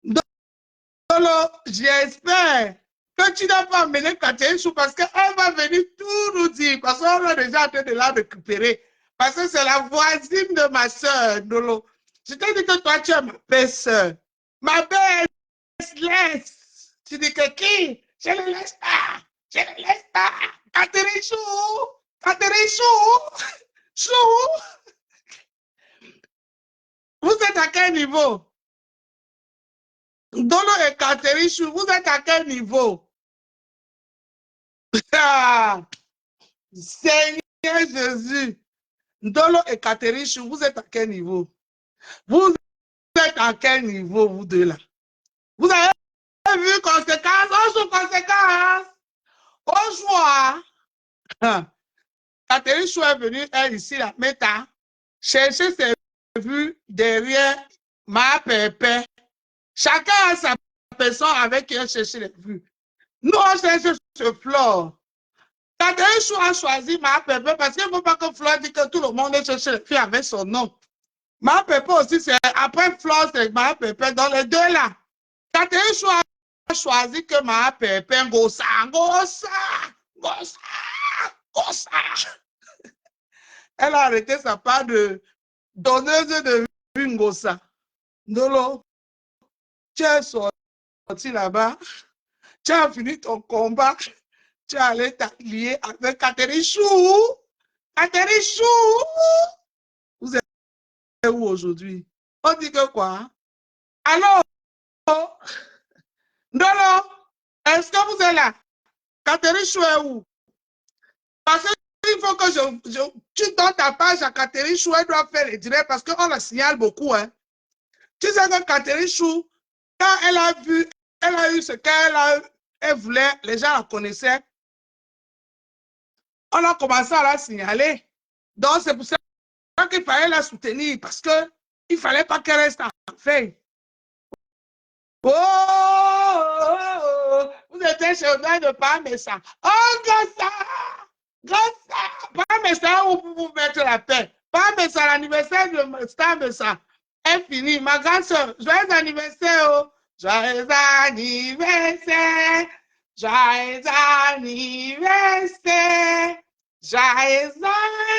Dolo, j'espère que tu n'as pas amené Catherine Chou parce qu'elle va venir tout nous dire, parce qu'on est déjà en train de la récupérer. Parce que c'est la voisine de ma soeur, Dolo. Je t'ai dit que toi, tu es ma belle-sœur. Ma belle laisse. Tu dis que qui? Je ne laisse pas. Je ne laisse pas. Catherine Chou. Catherine Chou. Chou. Vous êtes à quel niveau? Dolo et Catherine Chou, vous êtes à quel niveau? Ah, Seigneur Jésus. Dolo et Catherine Chou, vous êtes à quel niveau? Vous êtes à quel niveau, vous deux là? Vous avez vu conséquence? On joue conséquence. On joue. Catherine Chou est venue, elle ici, la méta, chercher ses vues derrière ma pépé. Chacun a sa personne avec qui elle cherche les vues. Nous, on cherche ce Flore. Catherine Chou a choisi ma pépé parce qu'il ne faut pas que Flore dise que tout le monde cherche les filles avec son nom. Ma pépé aussi, c'est après Flore, c'est ma pépé. Dans les deux là, Catherine Chou a choisi que ma pépé, gossa. Elle a arrêté sa part de donneuse de vue Ngossa. Ndolo, tu es sorti là-bas, tu as fini ton combat, tu es allé t'allier avec Catherine Chou. Catherine Chou, vous êtes où aujourd'hui? On dit que quoi? Allô? Ndolo, est-ce que vous êtes là? Catherine Chou est où? Parce qu'il faut que tu donnes ta page à Catherine Chou, elle doit faire les directs parce qu'on la signale beaucoup. Hein. Tu sais que Catherine Chou, quand elle a vu, elle a eu ce qu'elle voulait, les gens la connaissaient. On a commencé à la signaler. Donc, c'est pour ça qu'il fallait la soutenir parce qu'il ne fallait pas qu'elle reste en fait. Oh, oh, oh, vous étiez chez le de Parmesan. Oh, Gossa, Parmesan, où vous vous mettre la paix. Parmesan, l'anniversaire de Parmesan est fini. Ma grande soeur, joyeux anniversaire. Oh. Joyeux anniversaire. Joyeux anniversaire. Joyeux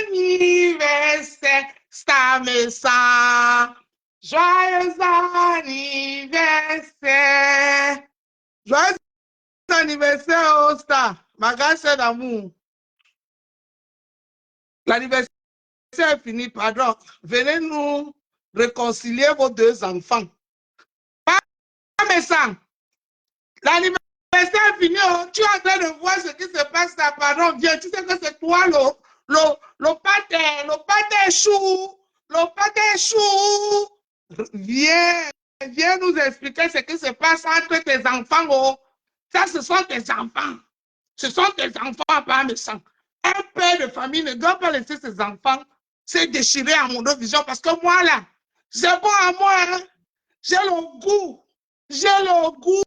anniversaire. Parmesan. Joyeux anniversaire. Joyeux anniversaire, oh Star. Ma grande soeur d'amour. L'anniversaire est fini, pardon. Venez nous réconcilier vos deux enfants. Pas mes sangs. L'anniversaire est fini. Oh. Tu es en train de voir ce qui se passe là, pardon. Viens, tu sais que c'est toi le pâté chou. Le pâté chou. Viens nous expliquer ce qui se passe entre tes enfants. Oh. Ça, ce sont tes enfants. Ce sont tes enfants, pas mes sangs. Un père de famille ne doit pas laisser ses enfants se déchirer à mon vision parce que moi, là, c'est bon à moi. Hein? J'ai le goût. J'ai le goût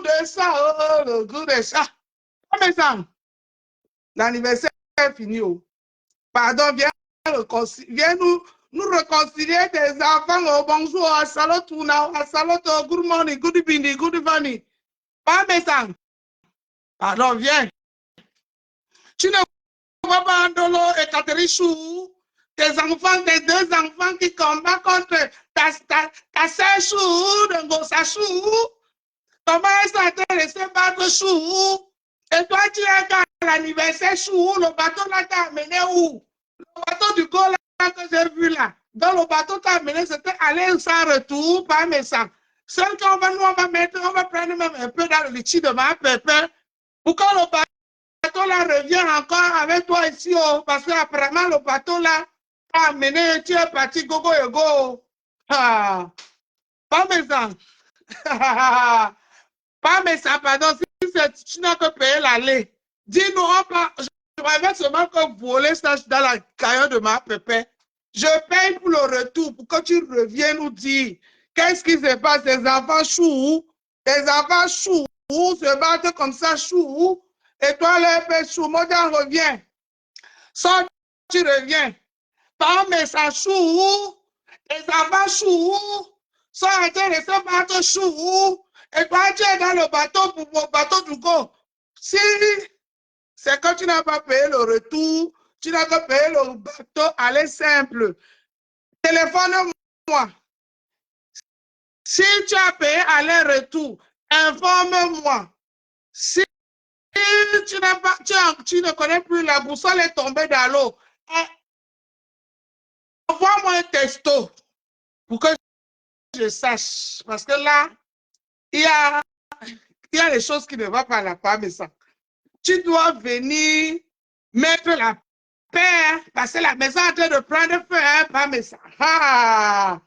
de ça. Oh, le goût de ça. mes sang. L'anniversaire est fini. Oh. Pardon, viens nous réconcilier tes enfants. Oh, bonjour, assalo tuna, assalo to, good morning, good evening, good evening. Pas mes sang. Pardon, viens. Tu ne vois pas Andolo et Catherine Chou, tes enfants, tes deux enfants qui combattent contre ta sœur Chou, de Ngosa Chou. Comment est-ce que tu as laissé battre Chou? Et toi, tu es à l'anniversaire Chou, le bateau là t'a amené où? Le bateau du go là que j'ai vu là. Dans le bateau t'a amené, c'était aller sans retour, pas mes sangs. Seul qu'on va nous, on va prendre même un peu dans le liquide de ma pépin. Pourquoi le bateau là revient encore avec toi ici, oh, parce qu'apparemment le bateau là t'a amené, tu es parti, gogo et go. Ah, pas mes sangs. Pas mes sangs, pardon, si tu n'as que payé l'aller. Dis-nous, je vais seulement que voler ça dans la caillou de ma pépin. Je paye pour le retour, pour que tu reviennes nous dire qu'est-ce qui se passe, tes enfants chou, se battent comme ça, chou, et toi, le père chou, moi, j'en reviens. Sans tu reviens. Par mes chou, tes enfants chou, sont en train de se battre chou, et toi, tu es dans le bateau pour mon bateau du go. Si c'est que tu n'as pas payé le retour, tu n'as pas payé le bateau, allez simple. Téléphone-moi. Si tu as payé aller-retour, informe-moi. Si tu n'as pas, tu ne connais plus, la boussole est tombée dans l'eau, envoie-moi un texto pour que je sache. Parce que là, il y a des choses qui ne vont pas à la femme et ça. Tu dois venir mettre la paix, parce que la maison est en train de prendre feu, hein, pas mais ça. Ah,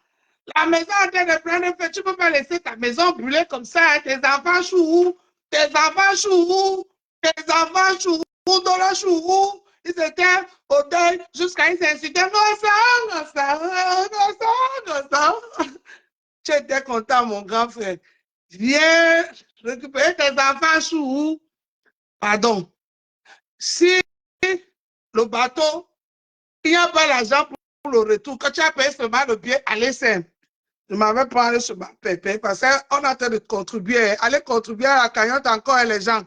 la maison est en train de prendre feu, tu ne peux pas laisser ta maison brûler comme ça, hein, tes enfants chou, dans le chou, ils étaient au deuil jusqu'à ils insultaient, non ça. Tu étais content, mon grand frère. Viens récupérer tes enfants chou. Pardon. Si le bateau, il n'y a pas l'argent pour le retour, quand tu as payé seulement le billet, allez simple. Je m'avais parlé sur ma pépé parce qu'on est en train de contribuer. Allez contribuer à la cagnotte encore, les gens.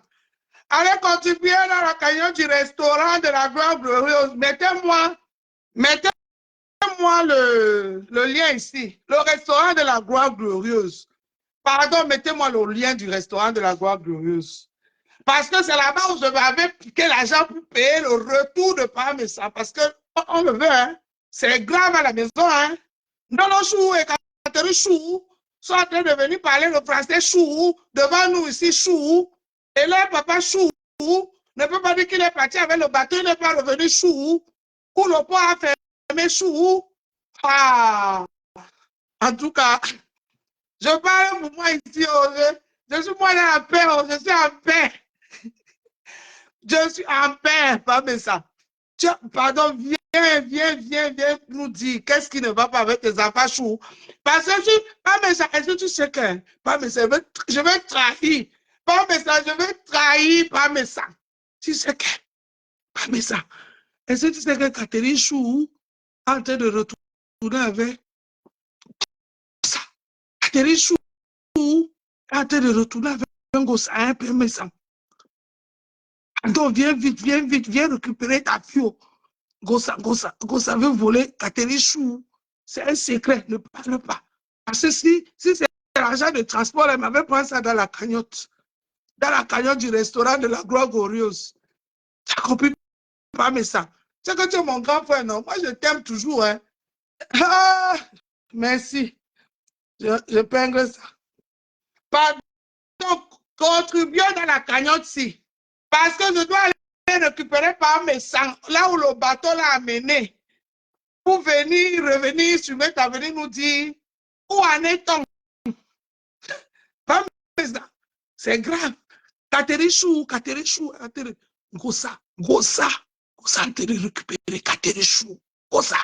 Allez contribuer à la cagnotte du restaurant de la Gloire Glorieuse. Mettez-moi le lien ici. Le restaurant de la Gloire Glorieuse. Pardon, mettez-moi le lien du restaurant de la Gloire Glorieuse. Parce que c'est là-bas où je m'avais piqué l'argent pour payer le retour de Parmesan. Parce qu'on le veut, hein. C'est grave à la maison, hein. Ndolo Chou et Catherine Chou sont en train de venir parler le français Chou, devant nous ici Chou. Et là, papa Chou ne peut pas dire qu'il est parti avec le bateau, il n'est pas revenu Chou. Ou le port a fermé Chou. Ah, en tout cas, je parle pour moi ici, je suis moi là en paix, je suis en paix. Je suis en paix, pas ça. Pardon, viens nous dire qu'est-ce qui ne va pas avec tes enfants chou. Parce que est-ce que tu sais que, je vais trahir. Je vais trahir, pas ça. Tu sais que, pas ça. Est-ce que tu sais que Catherine Chou est en train de retourner avec ça? Catherine Chou est en train de retourner avec un gosse à un peu, mais ça. Donc, viens vite, viens récupérer ta fille. Gossa veut voler Catherine Chou. C'est un secret, ne parle pas. Parce que si c'est l'argent de transport, elle m'avait pris ça dans la cagnotte. Dans la cagnotte du restaurant de la Gloire Glorieuse. Tu as compris pas, mais ça. C'est que tu es mon grand frère, non? Moi, je t'aime toujours, hein. Ah, merci. Je peigne ça. Pardon, contribuer dans la cagnotte, si. Parce que je dois aller récupérer par mes sangs, là où le bateau l'a amené, pour revenir sur mettre à venir nous dire où en est-on? C'est grave. Catherine Chou, Gossa, en train de récupérer Catherine Chou, Gossa,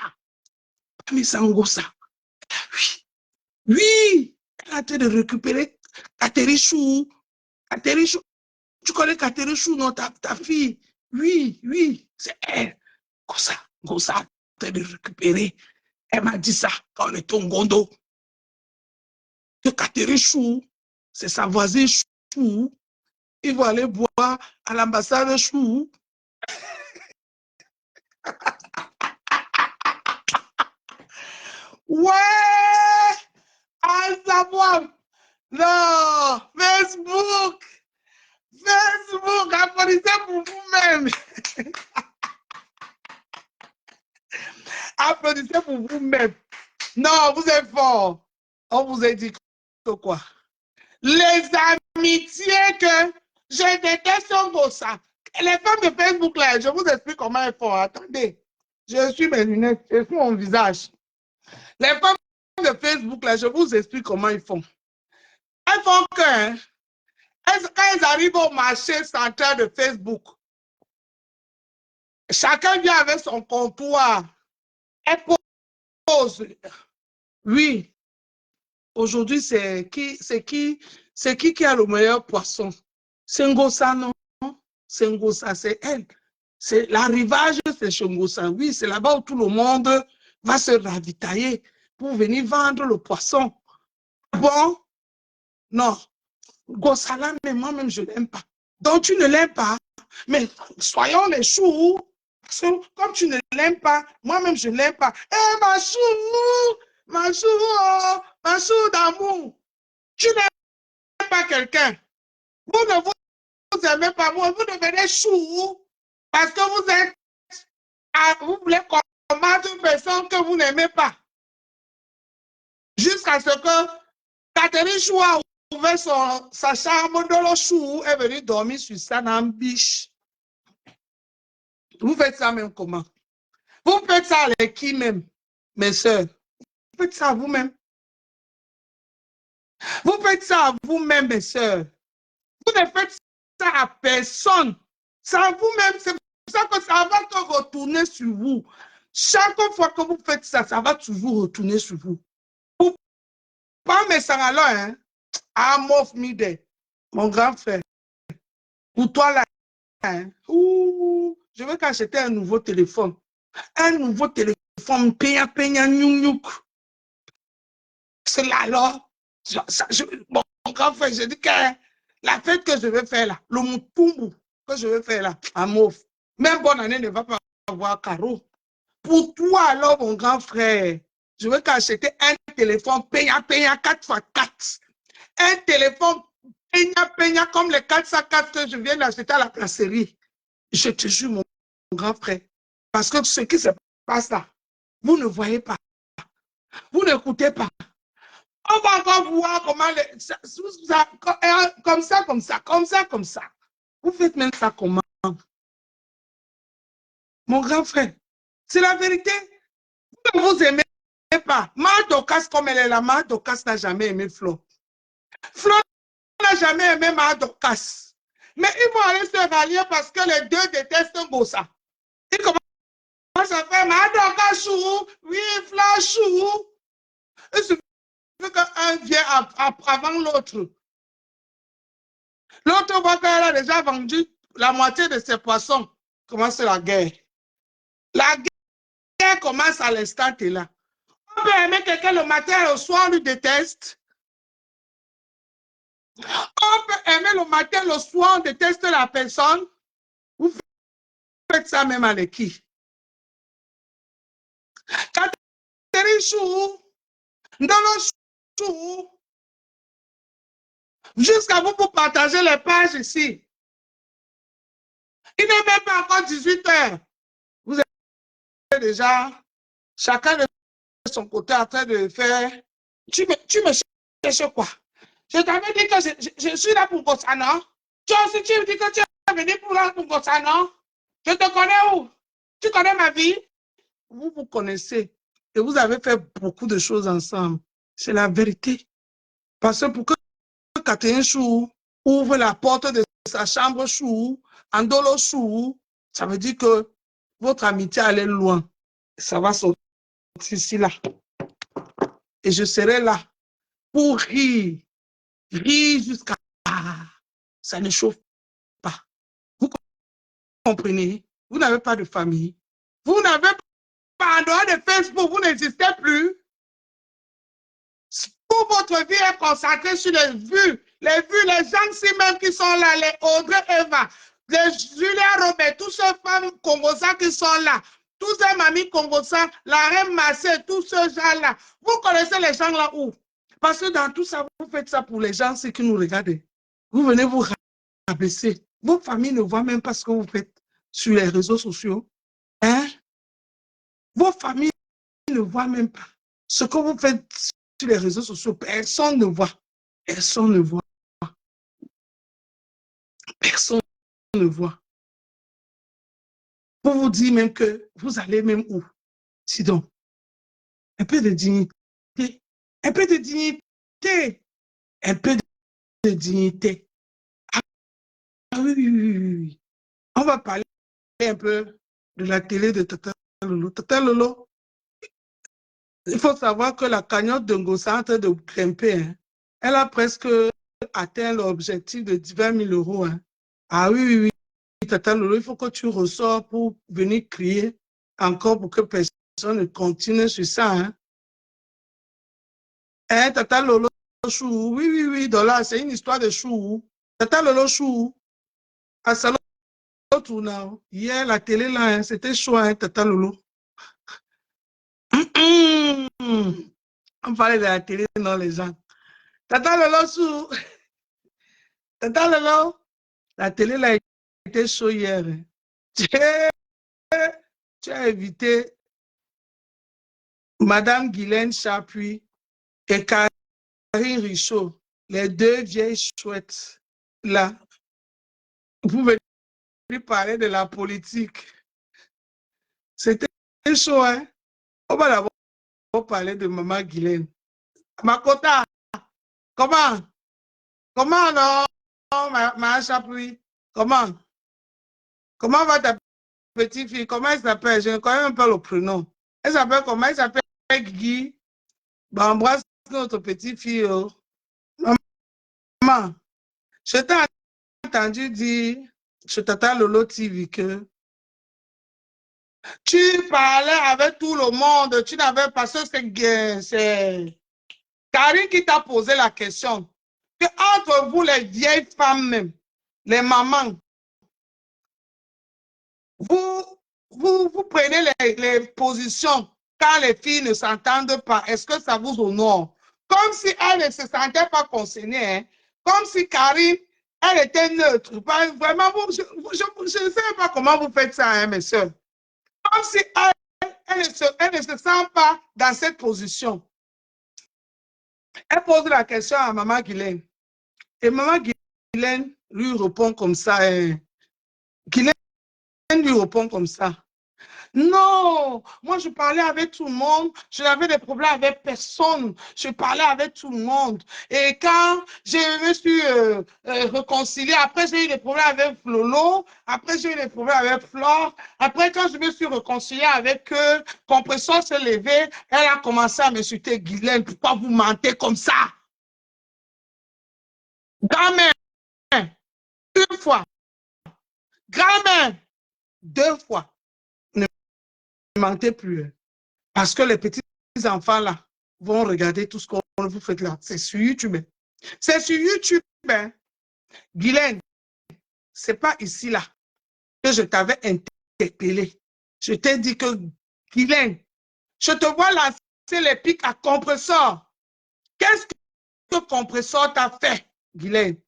mes sangs, Gossa. Oui, elle est en train de récupérer Catherine Chou. Tu connais Catherine Chou, non, ta fille? Oui, oui, c'est elle. Gossa, en train de récupérer. Elle m'a dit ça quand on était au Ngondo. Que Catherine Chou, c'est sa voisine Chou. Ils vont aller boire à l'ambassade Chou. Ouais! À savoir. Non! Facebook! Facebook! Applaudissez pour vous-même! Applaudissez pour vous-même! Non, vous êtes fort! On vous a dit que quoi? Les amitiés que je déteste sont beaux ça. Les femmes de Facebook, là, je vous explique comment elles font. Attendez, je suis mes lunettes, je suis mon visage. Les femmes de Facebook, là, je vous explique comment ils font. Elles font que, hein, quand elles arrivent au marché central de Facebook, chacun vient avec son comptoir. Elles posent. Oui, aujourd'hui, c'est qui a le meilleur poisson? C'est Ngossa, non? C'est Ngossa, c'est elle. C'est l'arrivage, c'est chez Ngossa. Oui, c'est là-bas où tout le monde va se ravitailler pour venir vendre le poisson. Bon, non. Gossala, mais moi-même, je ne l'aime pas. Donc, tu ne l'aimes pas. Mais soyons les choux. Comme tu ne l'aimes pas, moi-même, je ne l'aime pas. Eh, ma chou, oh, ma chou d'amour. Tu n'aimes pas quelqu'un. Vous ne vous aimez pas, vous devenez chou parce que vous voulez combattre une personne que vous n'aimez pas. Jusqu'à ce que Catherine Chou a ouvert sa chambre dans le chou est venue dormir sur sa biche. Vous faites ça même comment? Vous faites ça avec qui même, mes soeurs? Vous faites ça à vous-même. Vous faites ça à vous-même, mes soeurs. Vous ne faites ça à personne. C'est à vous-même. C'est pour ça que ça va te retourner sur vous. Chaque fois que vous faites ça, ça va toujours retourner sur vous. Pour pas mes saralons, hein? Amof Mide, mon grand frère. Pour toi là, hein? Ouh, je veux qu'acheter un nouveau téléphone. Un nouveau téléphone, peigna, nyouk. C'est là, alors. Mon grand frère, je dis que la fête que je vais faire là, le moutoumou que je vais faire là, à Mof, même bonne année ne va pas avoir carreau. Pour toi, alors, mon grand frère, je veux qu'acheter un téléphone peigna 4x4. Un téléphone peigna comme les 4x4 que je viens d'acheter à la brasserie. Je te jure, mon grand frère, parce que ce qui se passe là, vous ne voyez pas, vous n'écoutez pas. On va encore voir comment, comme ça. Vous faites même ça comment? Mon grand frère, c'est la vérité. Vous ne vous aimez pas. Mardokas, comme elle est là, Mardokas n'a jamais aimé Flo. Flo n'a jamais aimé Mardokas. Mais ils vont aller se rallier parce que les deux détestent Gossa. Ils commencent à faire Mardokas chou, oui, Flo chou. Il suffit qu'un vient avant l'autre. L'autre voit qu'elle a déjà vendu la moitié de ses poissons. Commence la guerre. La guerre commence à l'instant là. On peut aimer quelqu'un le matin et le soir, on lui déteste. On peut aimer le matin, le soir, on déteste la personne. Vous faites ça même avec qui? Catherine Chou, Ndolo Chou, jusqu'à vous pour partager les pages ici. Il n'est même pas encore 18 h. Vous êtes déjà chacun de son côté en train de faire. Tu me cherches quoi? Je t'avais dit que je suis là pour Gossa, non? Toi aussi, tu me dis que tu es venu pour Gossa, non? Je te connais où? Tu connais ma vie? Vous vous connaissez. Et vous avez fait beaucoup de choses ensemble. C'est la vérité. Parce que pour que Catherine Chou ouvre la porte de sa chambre Chou, Andolo Chou, ça veut dire que votre amitié allait loin. Ça va sortir ici, là. Et je serai là pour rire. Rire jusqu'à... Ça ne chauffe comprenez? Vous n'avez pas de famille. Vous n'avez pas, en dehors de Facebook, vous n'existez plus. Toute votre vie est concentrée sur les vues. Les gens-ci même qui sont là, les Audrey Eva, les Julia Robert, tous ces femmes congolaises qui sont là, tous ces mamies congolaises, la reine Massé, tous ces gens-là. Vous connaissez les gens là où? Parce que dans tout ça, vous faites ça pour les gens ceux qui nous regardent. Vous venez vous rabaisser. Vos familles ne voient même pas ce que vous faites sur les réseaux sociaux. Hein? Vos familles ne voient même pas ce que vous faites sur les réseaux sociaux. Personne ne voit. Personne ne voit. Personne ne voit. Pour vous dire même que vous allez même où? Sinon, un peu de dignité. Un peu de dignité. Un peu de dignité. Ah oui, oui, oui, oui. On va parler un peu de la télé de Tata Lolo. Tata Lolo, il faut savoir que la cagnotte de Ngossa est en train de grimper. Hein. Elle a presque atteint l'objectif de 20 000 euros. Hein. Ah oui, oui, oui, Tata Lolo, il faut que tu ressors pour venir crier encore pour que personne ne continue sur ça. Hein. Hein, Tata Lolo Chou, oui, oui, oui, dollar, c'est une histoire de chou. Tata Lolo Chou, à Salon Tournant, hier, la télé là, hein, c'était chaud, hein, Tata Lolo. On parlait de la télé, non, les gens. Tata Lolo Chou, Tata Lolo, la télé là, était chaud hier. Hein. Tu as invité Madame Guylaine Chapuis et Karine Richaud, les deux vieilles chouettes là. Vous venez parler de la politique. C'était chaud, hein? On va d'abord parler de Maman Guylaine. Makota, comment? Comment non, ma Chapuis? Comment? Comment va ta petite fille? Comment elle s'appelle? Je ne connais même pas le prénom. Elle s'appelle comment? Elle s'appelle Guy. Bah, embrasse notre petite fille. Oh. Maman, je t'ai entendu dire sur Tata Lolo TV que tu parlais avec tout le monde, tu n'avais pas ce c'est Karine qui t'a posé la question. Que entre vous, les vieilles femmes même, les mamans, vous prenez les positions quand les filles ne s'entendent pas. Est-ce que ça vous honore? Comme si elle ne se sentait pas concernée. Hein? Comme si Karine, elle était neutre. Vraiment, je ne sais pas comment vous faites ça, hein, mes soeurs. Comme si elle ne se sent pas dans cette position. Elle pose la question à Maman Guylaine. Et Maman Guylaine lui répond comme ça. Guylaine lui répond comme ça. Non, moi je parlais avec tout le monde, je n'avais des problèmes avec personne, je parlais avec tout le monde. Et quand je me suis réconciliée, après j'ai eu des problèmes avec Lolo, après j'ai eu des problèmes avec Flore, après quand je me suis réconciliée avec eux, Compresseur s'est levé, elle a commencé à m'insulter, Guylaine, pourquoi vous mentez comme ça? Grand-mère, une fois, grand-mère, deux fois, ne mentez plus. Parce que les petits enfants là vont regarder tout ce qu'on vous fait là. C'est sur YouTube. C'est sur YouTube. Hein. Guylaine, ce n'est pas ici là que je t'avais interpellé. Je t'ai dit que Guylaine, je te vois lancer les pics à Compresseur. Qu'est-ce que Compresseur t'a fait, Guylaine?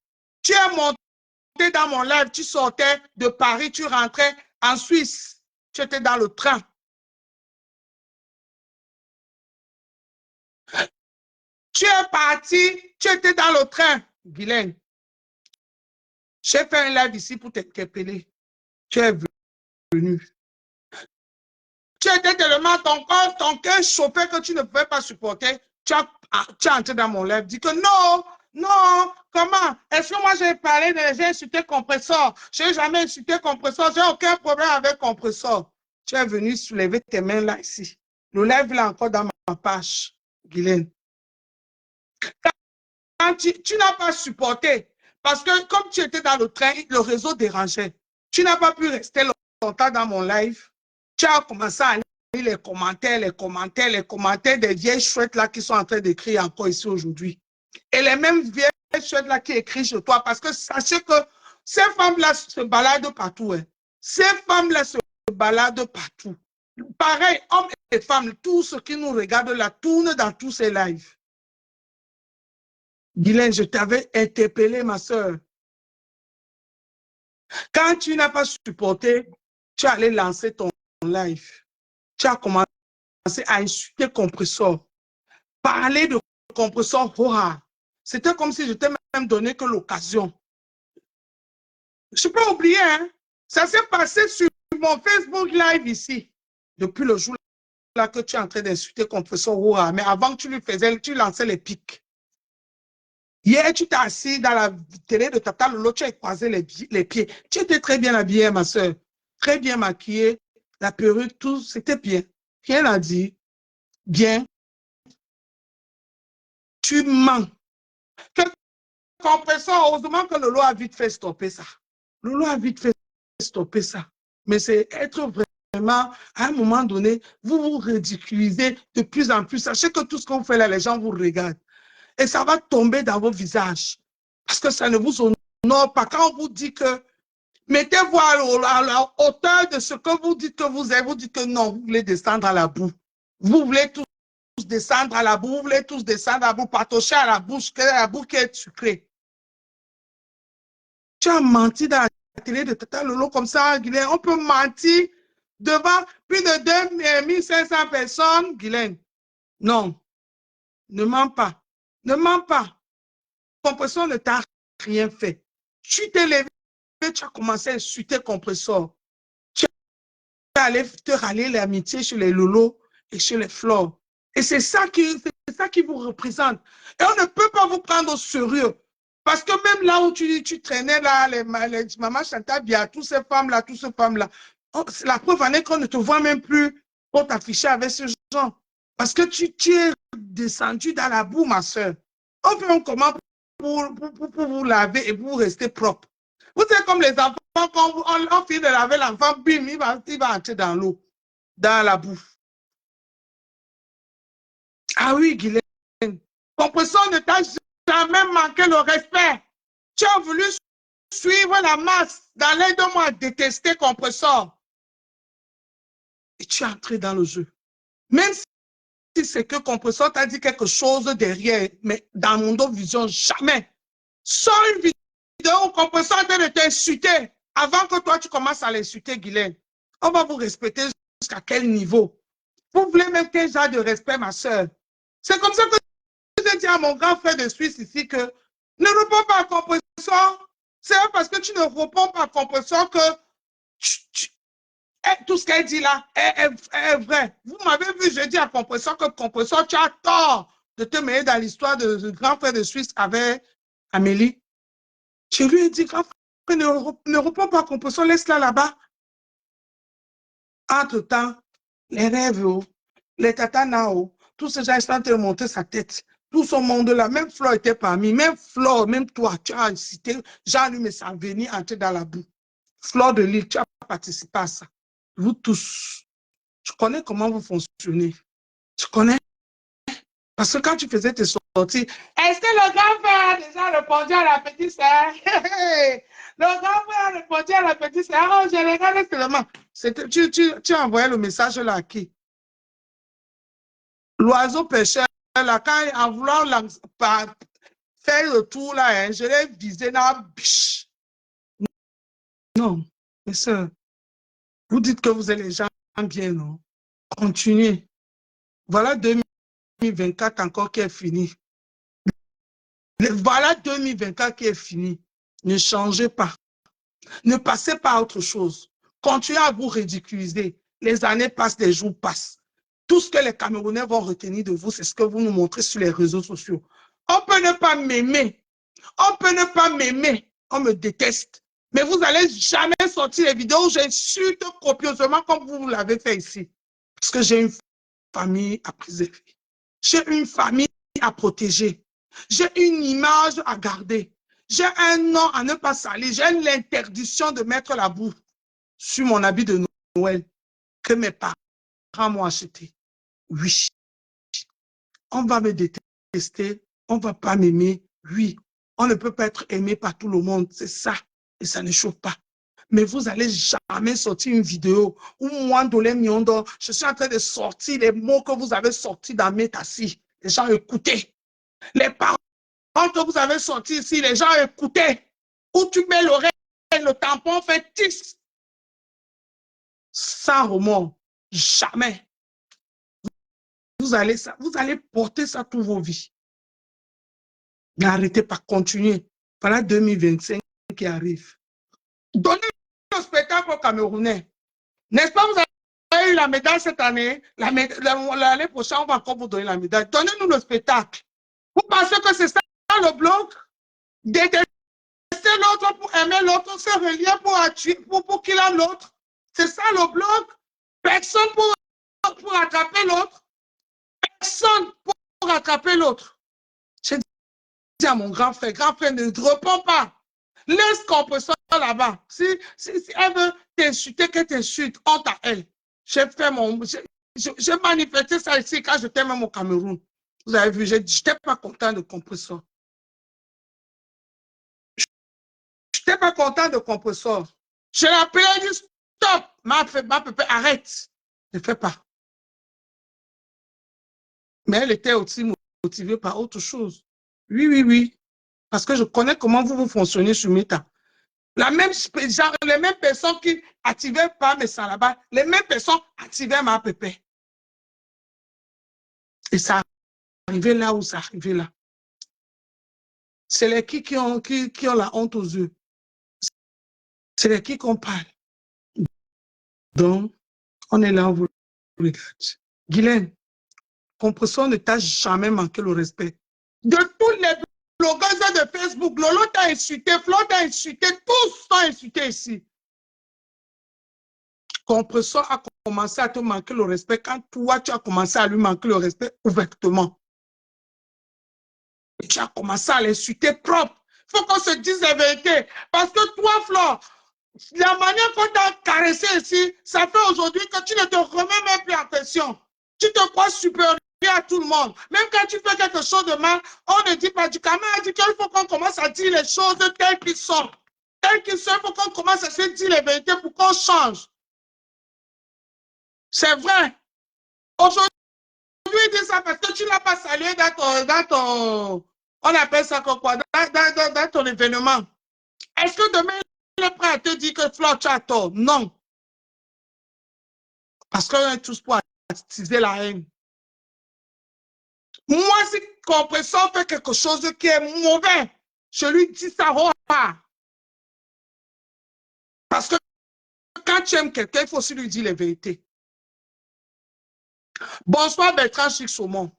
Tu es monté dans mon live, tu sortais de Paris, tu rentrais en Suisse. Tu étais dans le train. Tu es parti, tu étais dans le train, Guylaine. J'ai fait un live ici pour t'interpeller. Tu es venu. Tu étais tellement ton cœur chauffé que tu ne pouvais pas supporter. Tu as entré dans mon live. Dis que non, non, comment? Est-ce que moi j'ai parlé, j'ai insulté Compresseur? Je n'ai jamais insulté Compresseur. J'ai aucun problème avec Compresseur. Tu es venu soulever tes mains là ici. Le live là encore dans ma page, Guylaine. Quand tu n'as pas supporté, parce que comme tu étais dans le train, le réseau dérangeait. Tu n'as pas pu rester longtemps dans mon live. Tu as commencé à lire les commentaires des vieilles chouettes là qui sont en train d'écrire encore ici aujourd'hui. Et les mêmes vieilles chouettes là qui écrivent sur toi, parce que sachez que ces femmes-là se baladent partout. Hein. Ces femmes-là se baladent partout. Pareil, hommes et femmes, tous ceux qui nous regardent là, tournent dans tous ces lives. Guylaine, je t'avais interpellé, ma soeur. Quand tu n'as pas supporté, tu allais lancer ton live. Tu as commencé à insulter Compressor. Parler de Compressor, c'était comme si je t'ai même donné que l'occasion. Je peux pas oublier, hein? Ça s'est passé sur mon Facebook Live ici. Depuis le jour là que tu es en train d'insulter Compressor, mais avant que tu lui faisais, tu lançais les pics. Hier, tu t'es assis dans la télé de Tata Lolo, tu as croisé les pieds. Tu étais très bien habillée, ma soeur. Très bien maquillée. La perruque, tout, c'était bien. Rien à dire. Bien. Tu mens. Compressor, heureusement que Lolo a vite fait stopper ça. Lolo a vite fait stopper ça. Mais c'est être vraiment, à un moment donné, vous vous ridiculisez de plus en plus. Sachez que tout ce qu'on fait là, les gens vous regardent. Et ça va tomber dans vos visages. Parce que ça ne vous honore pas. Quand on vous dit que mettez-vous à la hauteur de ce que vous dites que vous êtes, vous dites que non, vous voulez descendre à la boue. Vous voulez tous descendre à la boue, vous voulez tous descendre à la boue, patocher à la bouche, que la boue qui est sucrée. Tu as menti dans la télé de Tata Lolo comme ça, Guylaine. On peut mentir devant plus de 2500 personnes, Guylaine. Non, ne mens pas. Ne mens pas. Compressor ne t'a rien fait. Tu t'es levé, tu as commencé à insulter Compressor. Tu es allé te râler l'amitié chez les Lolo et chez les Flore. Et c'est ça qui vous représente. Et on ne peut pas vous prendre au sérieux. Parce que même là où tu traînais, là, les Maman Chantal Bia, toutes ces femmes-là, la preuve en est qu'on ne te voit même plus pour t'afficher avec ce genre. Parce que tu es descendu dans la boue, ma soeur. On fait comment pour vous laver et pour rester propre. Vous êtes comme les enfants, quand on finit de laver l'enfant, bim, il va entrer dans l'eau, dans la boue. Ah oui, Guylaine, Compressor ne t'a jamais manqué le respect. Tu as voulu suivre la masse dans l'aide de moi à détester Compressor. Et tu es entré dans le jeu. Même si c'est que Compressor t'a dit quelque chose derrière, mais dans mon dos vision, jamais. Sors une vidéo où Compressor est en train de t'insulter avant que toi tu commences à l'insulter, Guylaine. On va vous respecter jusqu'à quel niveau? Vous voulez même quel genre de respect, ma soeur? C'est comme ça que je dis à mon grand frère de Suisse ici que ne réponds pas à Compressor. C'est parce que tu ne réponds pas à Compressor que tout ce qu'elle dit là est vrai. Vous m'avez vu, je dis à Compressor que Compressor, tu as tort de te mêler dans l'histoire de grand frère de Suisse avec Amélie. Je lui ai dit, grand frère, ne réponds pas à Compressor, laisse-la là-bas. Entre-temps, les rêves, les tatanao, tous ces gens sont en train de monter sa tête. Tout ce monde-là, même Flo était parmi, même Flo, même toi, tu as incité Jean-Louis Salvini à entrer dans la boue. Flo de Lille, tu as participé à ça. Vous tous, je connais comment vous fonctionnez. Tu connais? Parce que quand tu faisais tes sorties, est-ce que le grand frère a déjà répondu à la petite sœur? Le grand frère a répondu à la petite sœur. Oh, je regarde seulement. Tu as envoyé le message là à qui? L'oiseau pêcheur, là, quand en voulant faire le tour là, hein, je l'ai visé là. Biche. Non, mes soeurs, vous dites que vous êtes les gens bien, non? Continuez. Voilà 2024 encore qui est fini. Voilà 2024 qui est fini. Ne changez pas. Ne passez pas à autre chose. Continuez à vous ridiculiser. Les années passent, les jours passent. Tout ce que les Camerounais vont retenir de vous, c'est ce que vous nous montrez sur les réseaux sociaux. On peut ne pas m'aimer. On peut ne pas m'aimer. On me déteste. Mais vous n'allez jamais sortir les vidéos où j'insulte copieusement comme vous l'avez fait ici. Parce que j'ai une famille à préserver. J'ai une famille à protéger. J'ai une image à garder. J'ai un nom à ne pas salir. J'ai l'interdiction de mettre la boue sur mon habit de Noël que mes parents m'ont acheté. Oui. On va me détester, on ne va pas m'aimer. Oui. On ne peut pas être aimé par tout le monde. C'est ça. Et ça ne chauffe pas. Mais vous n'allez jamais sortir une vidéo où moi, Dolem Nyondo, je suis en train de sortir les mots que vous avez sortis dans Métassi. Les gens écoutez. Les paroles que vous avez sorties ici, les gens écoutez. Où tu mets l'oreille, le tampon fait tis. Sans remords. Jamais. Vous allez porter ça toute vos vies. N'arrêtez pas, continuez. Voilà 2025 qui arrive. Donnez le spectacle aux Camerounais. N'est-ce pas, vous avez eu la médaille cette année? L'année prochaine, on va encore vous donner la médaille. Donnez-nous le spectacle. Vous pensez que c'est ça le blog? Détester l'autre pour aimer l'autre, se relier pour qu'il aime l'autre. C'est ça le blog? Personne pour attraper l'autre. Personne pour attraper l'autre. J'ai dit à mon grand frère, ne réponds pas. Laisse qu'on peut sortir là-bas. Si elle veut t'insulter, qu'elle t'insulte, honte à elle. J'ai manifesté ça ici quand j'étais même au Cameroun. Vous avez vu, je n'étais pas content de compresseur. Je n'étais pas content de compresseur. Je l'ai appelé et dit stop, ma pépé, arrête. Ne fais pas. Mais elle était aussi motivée par autre chose. Oui, oui, oui. Parce que je connais comment vous fonctionnez sur Meta. Les mêmes personnes qui activaient pas mes là-bas, les mêmes personnes activaient ma pépé. Et ça arrivait là où ça arrivait là. C'est les qui ont la honte aux yeux. C'est les qui qu'on parle. Donc, on est là, on vous regarde. Guylaine, Compresseur ne t'a jamais manqué le respect. De tous les blogueurs de Facebook, Lolo t'a insulté, Flo t'a insulté, tous sont insultés ici. Compresseur a commencé à te manquer le respect quand toi, tu as commencé à lui manquer le respect ouvertement. Et tu as commencé à l'insulter propre. Il faut qu'on se dise la vérité. Parce que toi, Flo, la manière qu'on t'a caressé ici, ça fait aujourd'hui que tu ne te remets même plus en question. Tu te crois supérieur à tout le monde. Même quand tu fais quelque chose de mal, on ne dit pas du Cameroun a dit qu'il faut qu'on commence à dire les choses telles qu'elles sont. Telles qu'elles sont, il faut qu'on commence à se dire les vérités pour qu'on change. C'est vrai. Aujourd'hui, il dit ça parce que tu ne l'as pas salué dans ton on appelle ça quoi, dans ton événement. Est-ce que demain, il est prêt à te dire que Flo, tu as tort? Non. Parce qu'on est tous pour attiser la haine. Moi, si Compresseur fait quelque chose qui est mauvais, je lui dis ça au pas. Parce que quand tu aimes quelqu'un, il faut aussi lui dire les vérités. Bonsoir Bertrand Chic Saumon.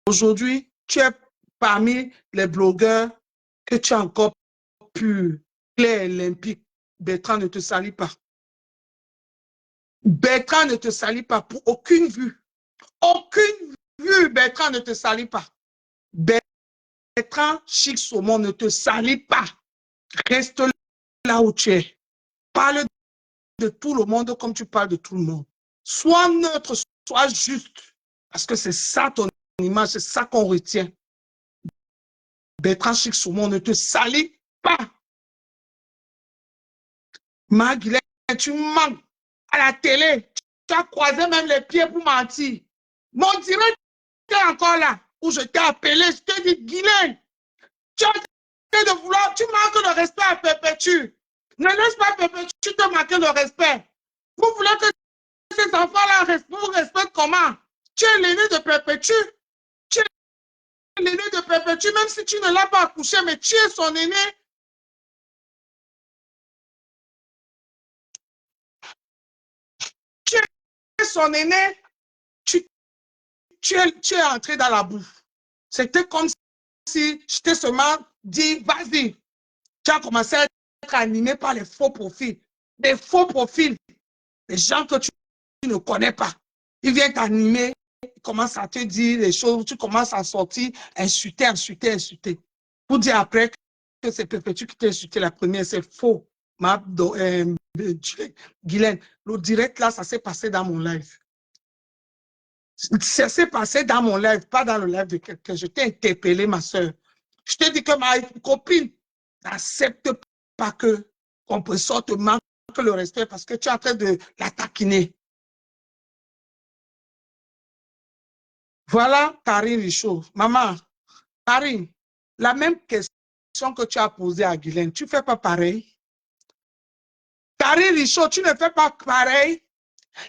Aujourd'hui, tu es parmi les blogueurs que tu as encore pur, clair et limpide. Bertrand ne te salue pas. Bertrand ne te salue pas pour aucune vue. Aucune vue, Bertrand ne te salue pas. Bertrand Chic Saumon ne te salue pas. Reste là où tu es. Parle de tout le monde comme tu parles de tout le monde. Sois neutre, sois juste. Parce que c'est ça ton image, c'est ça qu'on retient. Bertrand Chic Saumon ne te salue pas. Magdalene, tu manques à la télé. Tu as croisé même les pieds pour mentir. Mon direct est encore là, où je t'ai appelé, je t'ai dit, Guylaine, tu as de vouloir, tu manques le respect à Perpétue. Ne laisse pas Perpétue te manquer le respect. Vous voulez que ces enfants-là vous respectent comment? Tu es l'aîné de Perpétue. Tu es l'aîné de Perpétue, même si tu ne l'as pas accouché, mais tu es son aîné. Tu es son aîné. Tu es entré dans la bouffe. C'était comme si je t'ai seulement dit, vas-y. Tu as commencé à être animé par les faux profils. Des faux profils. Des gens que tu ne connais pas. Ils viennent t'animer, ils commencent à te dire des choses, tu commences à sortir, insulter. Pour dire après que c'est Perpétue qui t'a insulté la première, c'est faux. Guylaine, le direct là, ça s'est passé dans mon live. Ça s'est passé dans mon live, pas dans le live de quelqu'un. Je t'ai interpellé, ma soeur. Je t'ai dit que ma copine n'accepte pas que Compressor te manque le respect parce que tu es en train de la taquiner. Voilà Karine Richaud. Maman, Karine, la même question que tu as posée à Guylaine, tu ne fais pas pareil? Karine Richaud, tu ne fais pas pareil?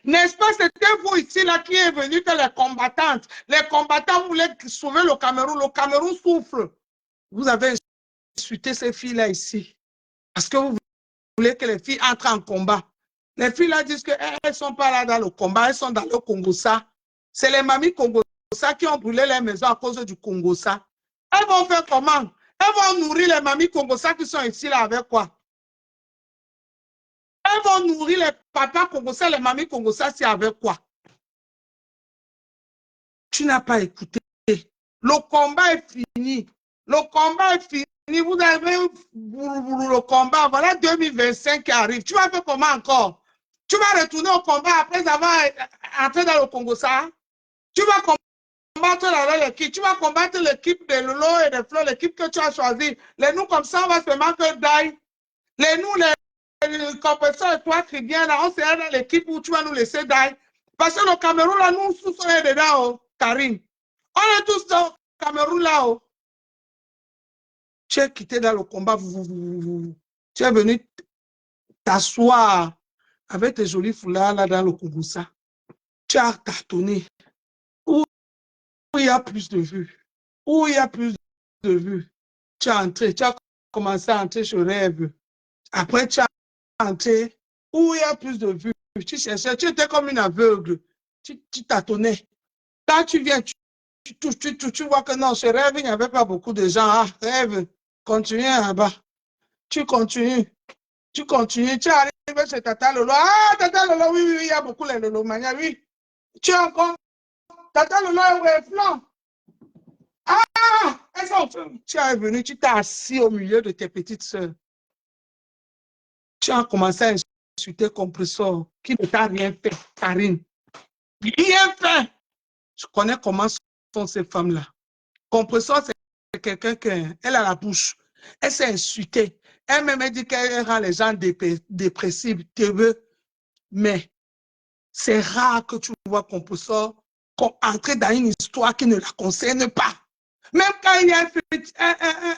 N'est-ce pas, c'était vous ici là qui est venu que les combattants voulaient sauver le Cameroun souffre. Vous avez insulté ces filles-là ici parce que vous voulez que les filles entrent en combat. Les filles là disent qu'elles ne sont pas là dans le combat, elles sont dans le Congo-Ça. C'est les mamies Congo-Ça qui ont brûlé les maisons à cause du Congo-Ça. Elles vont faire comment? Elles vont nourrir les mamies Congo-Ça qui sont ici là avec quoi? Elles vont nourrir les papas Congo-Ça, les mamies Congo-Ça, c'est avec quoi? Tu n'as pas écouté. Le combat est fini. Le combat est fini. Vous avez le combat. Voilà 2025 qui arrive. Tu vas faire comment encore? Tu vas retourner au combat après avoir entré dans le Congo-Ça? Tu vas combattre l'équipe. Tu vas combattre l'équipe de Lolo et de Flo, l'équipe que tu as choisie. Les nous, comme ça, on va seulement que die. Les nous, les compresseurs et toi, qui viens là, on sera dans l'équipe où tu vas nous laisser die. Parce que le Cameroun, là, nous, tous sommes dedans, oh, Karine. On est tous dans le Cameroun, là, oh. Tu es quitté dans le combat, tu es venu t'asseoir avec tes jolis foulards là dans le Congo-Ça. Tu as cartonné. Où il y a plus de vues. Où il y a plus de vues. Tu as commencé à entrer sur Rêve. Après, tu as entré. Où il y a plus de vues. Tu cherchais, tu étais comme une aveugle. Tu tâtonnais. Quand tu viens, tu vois que non, chez Rêve, il n'y avait pas beaucoup de gens. Ah, Rêve, continue là-bas. Tu continues. Tu arrives chez Tata Lolo. Ah, Tata Lolo, oui, il y a beaucoup de Lolo Mania, oui. Tu es encore. Tata Lolo est flanc. Ah, tu es venu, tu t'es assis au milieu de tes petites soeurs. Tu as commencé à insulter Compressor, qui ne t'a rien fait, Karine. Rien fait. Je connais comment sont ces femmes-là. Compressor, c'est quelqu'un qui elle a la bouche. Elle s'est insultée. Elle-même dit qu'elle rend les gens dépressifs, mais c'est rare que tu vois Compressor entrer dans une histoire qui ne la concerne pas. Même quand il y a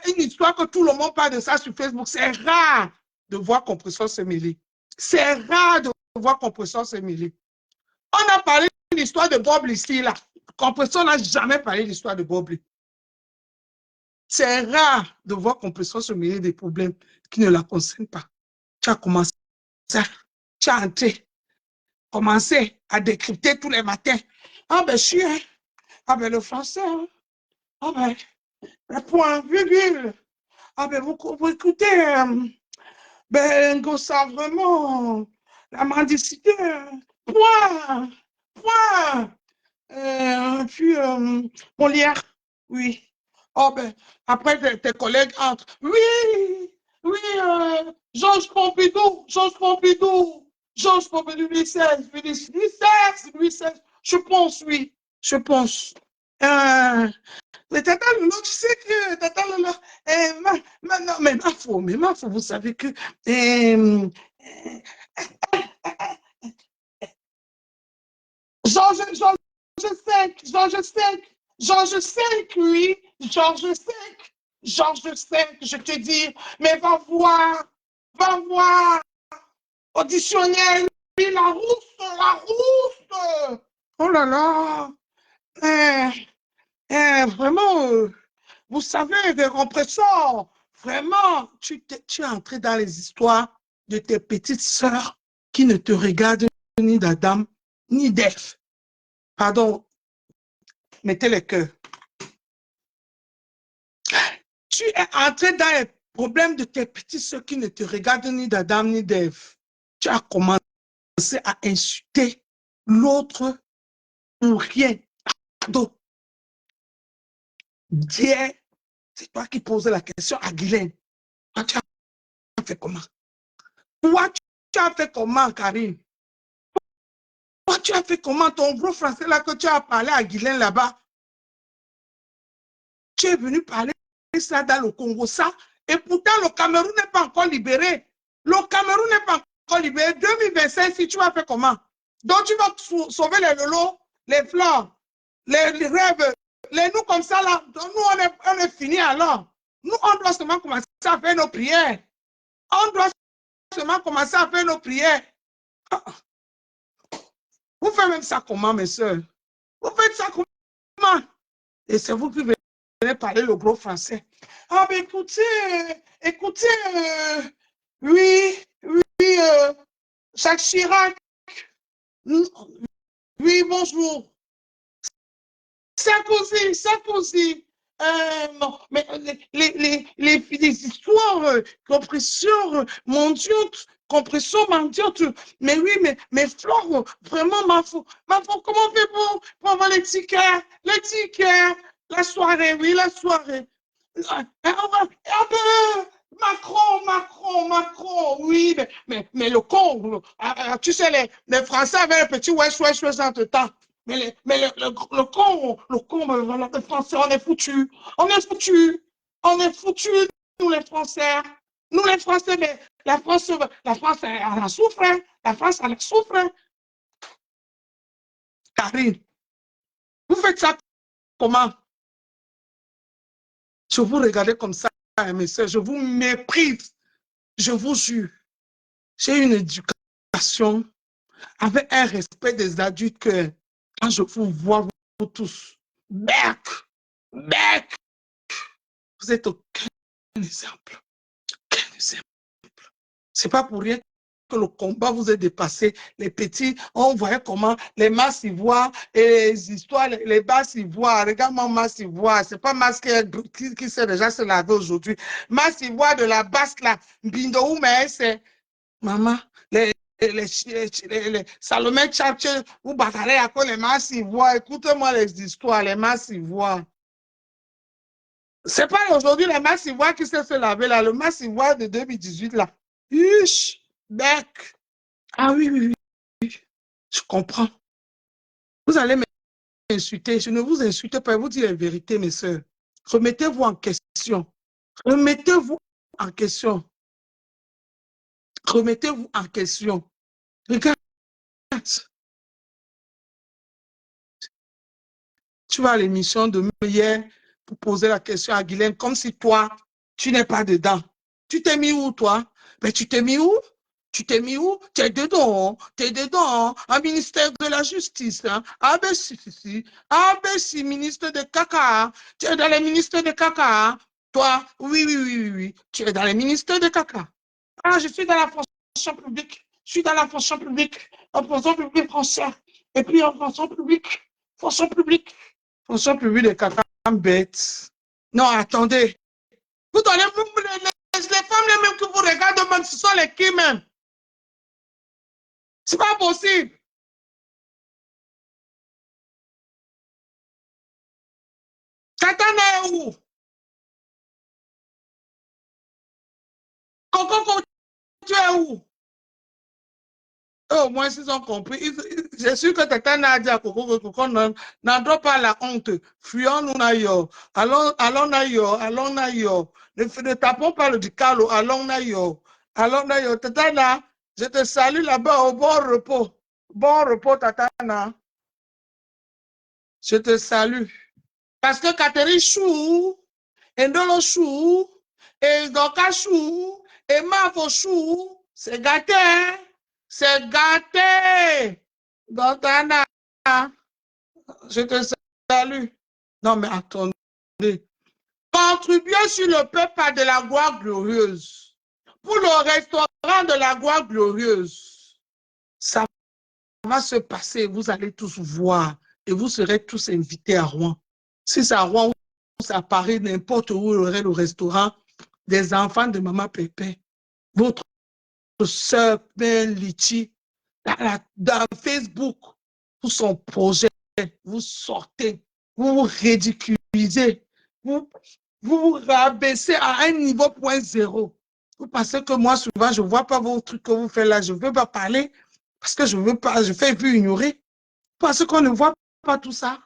une histoire que tout le monde parle de ça sur Facebook, c'est rare de voir Compressor se mêler. C'est rare de voir Compressor se mêler. On a parlé de l'histoire de Bob ici, là. Compressor n'a jamais parlé de l'histoire de Bob. C'est rare de voir Compressor se mêler des problèmes qui ne la concernent pas. Tu as commencé, tu as entré, commencé à décrypter tous les matins. Ah ben, chien, ah ben, le français, ah ben, le point, virgule. Ah ben, vous écoutez, ben, ça vraiment, la mendicité, point, point. Puis, Molière, oui. Oh ben, après, tes collègues entrent. Oui, oui, Georges Pompidou, Louis XVI. Je pense, oui, je pense. Mais Tata Lolo, tu sais que Tata Lolo, non, mais ma faux, vous savez que Georges V, oui, Georges V, je te dis, mais va voir, auditionnel, oui, la rousse. Oh là là, vraiment, vous savez, des compresseurs, vraiment, tu es entré dans les histoires de tes petites sœurs qui ne te regardent ni d'Adam, ni d'Ève. Pardon, mettez les cœurs. Tu es entré dans les problèmes de tes petites sœurs qui ne te regardent ni d'Adam, ni d'Ève. Tu as commencé à insulter l'autre pour rien. Donc, Dieu, c'est toi qui posais la question à Guylaine. Toi, tu as fait comment? Toi, tu as fait comment, Karine? Toi, tu as fait comment? Ton gros français là que tu as parlé à Guylaine là-bas, tu es venu parler ça dans le Congo, ça. Et pourtant, le Cameroun n'est pas encore libéré. Le Cameroun n'est pas encore libéré. 2025, si tu vas faire comment? Donc, tu vas sauver les lolos, les fleurs, les rêves, les nous comme ça là. Donc, nous, on est fini alors. Nous, on doit seulement commencer à faire nos prières. On doit seulement commencer à faire nos prières. Vous faites même ça comment, mes soeurs? Vous faites ça comment? Et c'est vous qui venez parler le gros français. Ah, ben écoutez, écoutez, oui, oui, Jacques Chirac, oui, bonjour. Sarkozy, Sarkozy. Non, mais les histoires, compression mendiante, compression mendiante. Mais oui, mais Flore, vraiment, ma foi, comment fait pour avoir les tickets, la soirée, oui, la soirée. Macron, oui, mais le con, tu sais, les Français avaient le petit wesh entre-temps. Le con, les Français, on est foutus. On est foutus, nous les Français. Nous les Français, mais la France, elle en souffre. Hein. La France, elle en souffre. Hein. Karine, vous faites ça comment? Je vous regardez comme ça, mes soeurs, je vous méprise. Je vous jure, j'ai une éducation avec un respect des adultes que quand je vous vois, vous tous, bec, bec, vous êtes aucun exemple. Aucun exemple. C'est pas pour rien que le combat vous est dépassé. Les petits, on voyait comment les masses ivoires et les histoires, les basses ivoires. Regarde-moi, masse ivoire. C'est pas masse qui sait déjà se laver aujourd'hui. Masse ivoire de la basse là. Bindo, mais c'est maman. Les Salomé Tchatche, vous bagarrez à quoi les masses ivoires. Écoutez-moi les histoires, les masses ivoires. C'est pas aujourd'hui les masses ivoires qui sait se laver là. Le masse ivoire de 2018 là. Huch, bec. Ah oui, oui, oui, je comprends. Vous allez m'insulter. Je ne vous insulte pas, je vous dis la vérité, mes soeurs. Remettez-vous en question. Remettez-vous en question. Remettez-vous en question. Regarde. Tu vas à l'émission de hier pour poser la question à Guylaine, comme si toi, tu n'es pas dedans. Tu t'es mis où, toi? Mais tu t'es mis où? Tu t'es mis où? Tu es dedans, tu es dedans, un ministère de la Justice. Hein? Ah ben si. Ah ben si, ministre de caca. Tu es dans les ministères de caca. Toi, oui. Tu es dans les ministères de caca. Ah, je suis dans la fonction publique. Je suis dans la fonction publique. En fonction publique française. Et puis en fonction publique. Fonction publique. Fonction publique de caca bête. Non, attendez. Vous donnez les femmes les mêmes que vous regardez, même, ce sont les qui même. C'est pas possible. Katana est où? Coco, tu es où? Au moins, ils ont compris. Je suis que Tatana a dit à Coco que Coco n'en doit pas la honte. Fuyons-nous naïo. Allons naïo. Ne tapons pas le dicalo. Allons naïo. Tatana, je te salue là-bas au bon repos. Bon repos, Tatana. Je te salue. Parce que Catherine Chou, et Ndolo Chou, et Doka Chou, et Mavo Chou, c'est gâté, hein? C'est gâté. Dotana, je te salue. Non, mais attendez. Contribuer sur le peuple de la gloire glorieuse. Pour le restaurant de la gloire glorieuse. Ça va se passer, vous allez tous voir. Et vous serez tous invités à Rouen. Si c'est à Rouen ou c'est à Paris, n'importe où il y aurait le restaurant des enfants de Maman Pépé. Votre soeur Ben Litchi, dans Facebook, pour son projet, vous sortez, vous vous ridiculisez, vous vous rabaissez à un niveau .0. Vous pensez que moi, souvent, je ne vois pas vos trucs que vous faites là. Je ne veux pas parler parce que je veux pas, je fais plus ignorer. Parce qu'on ne voit pas tout ça.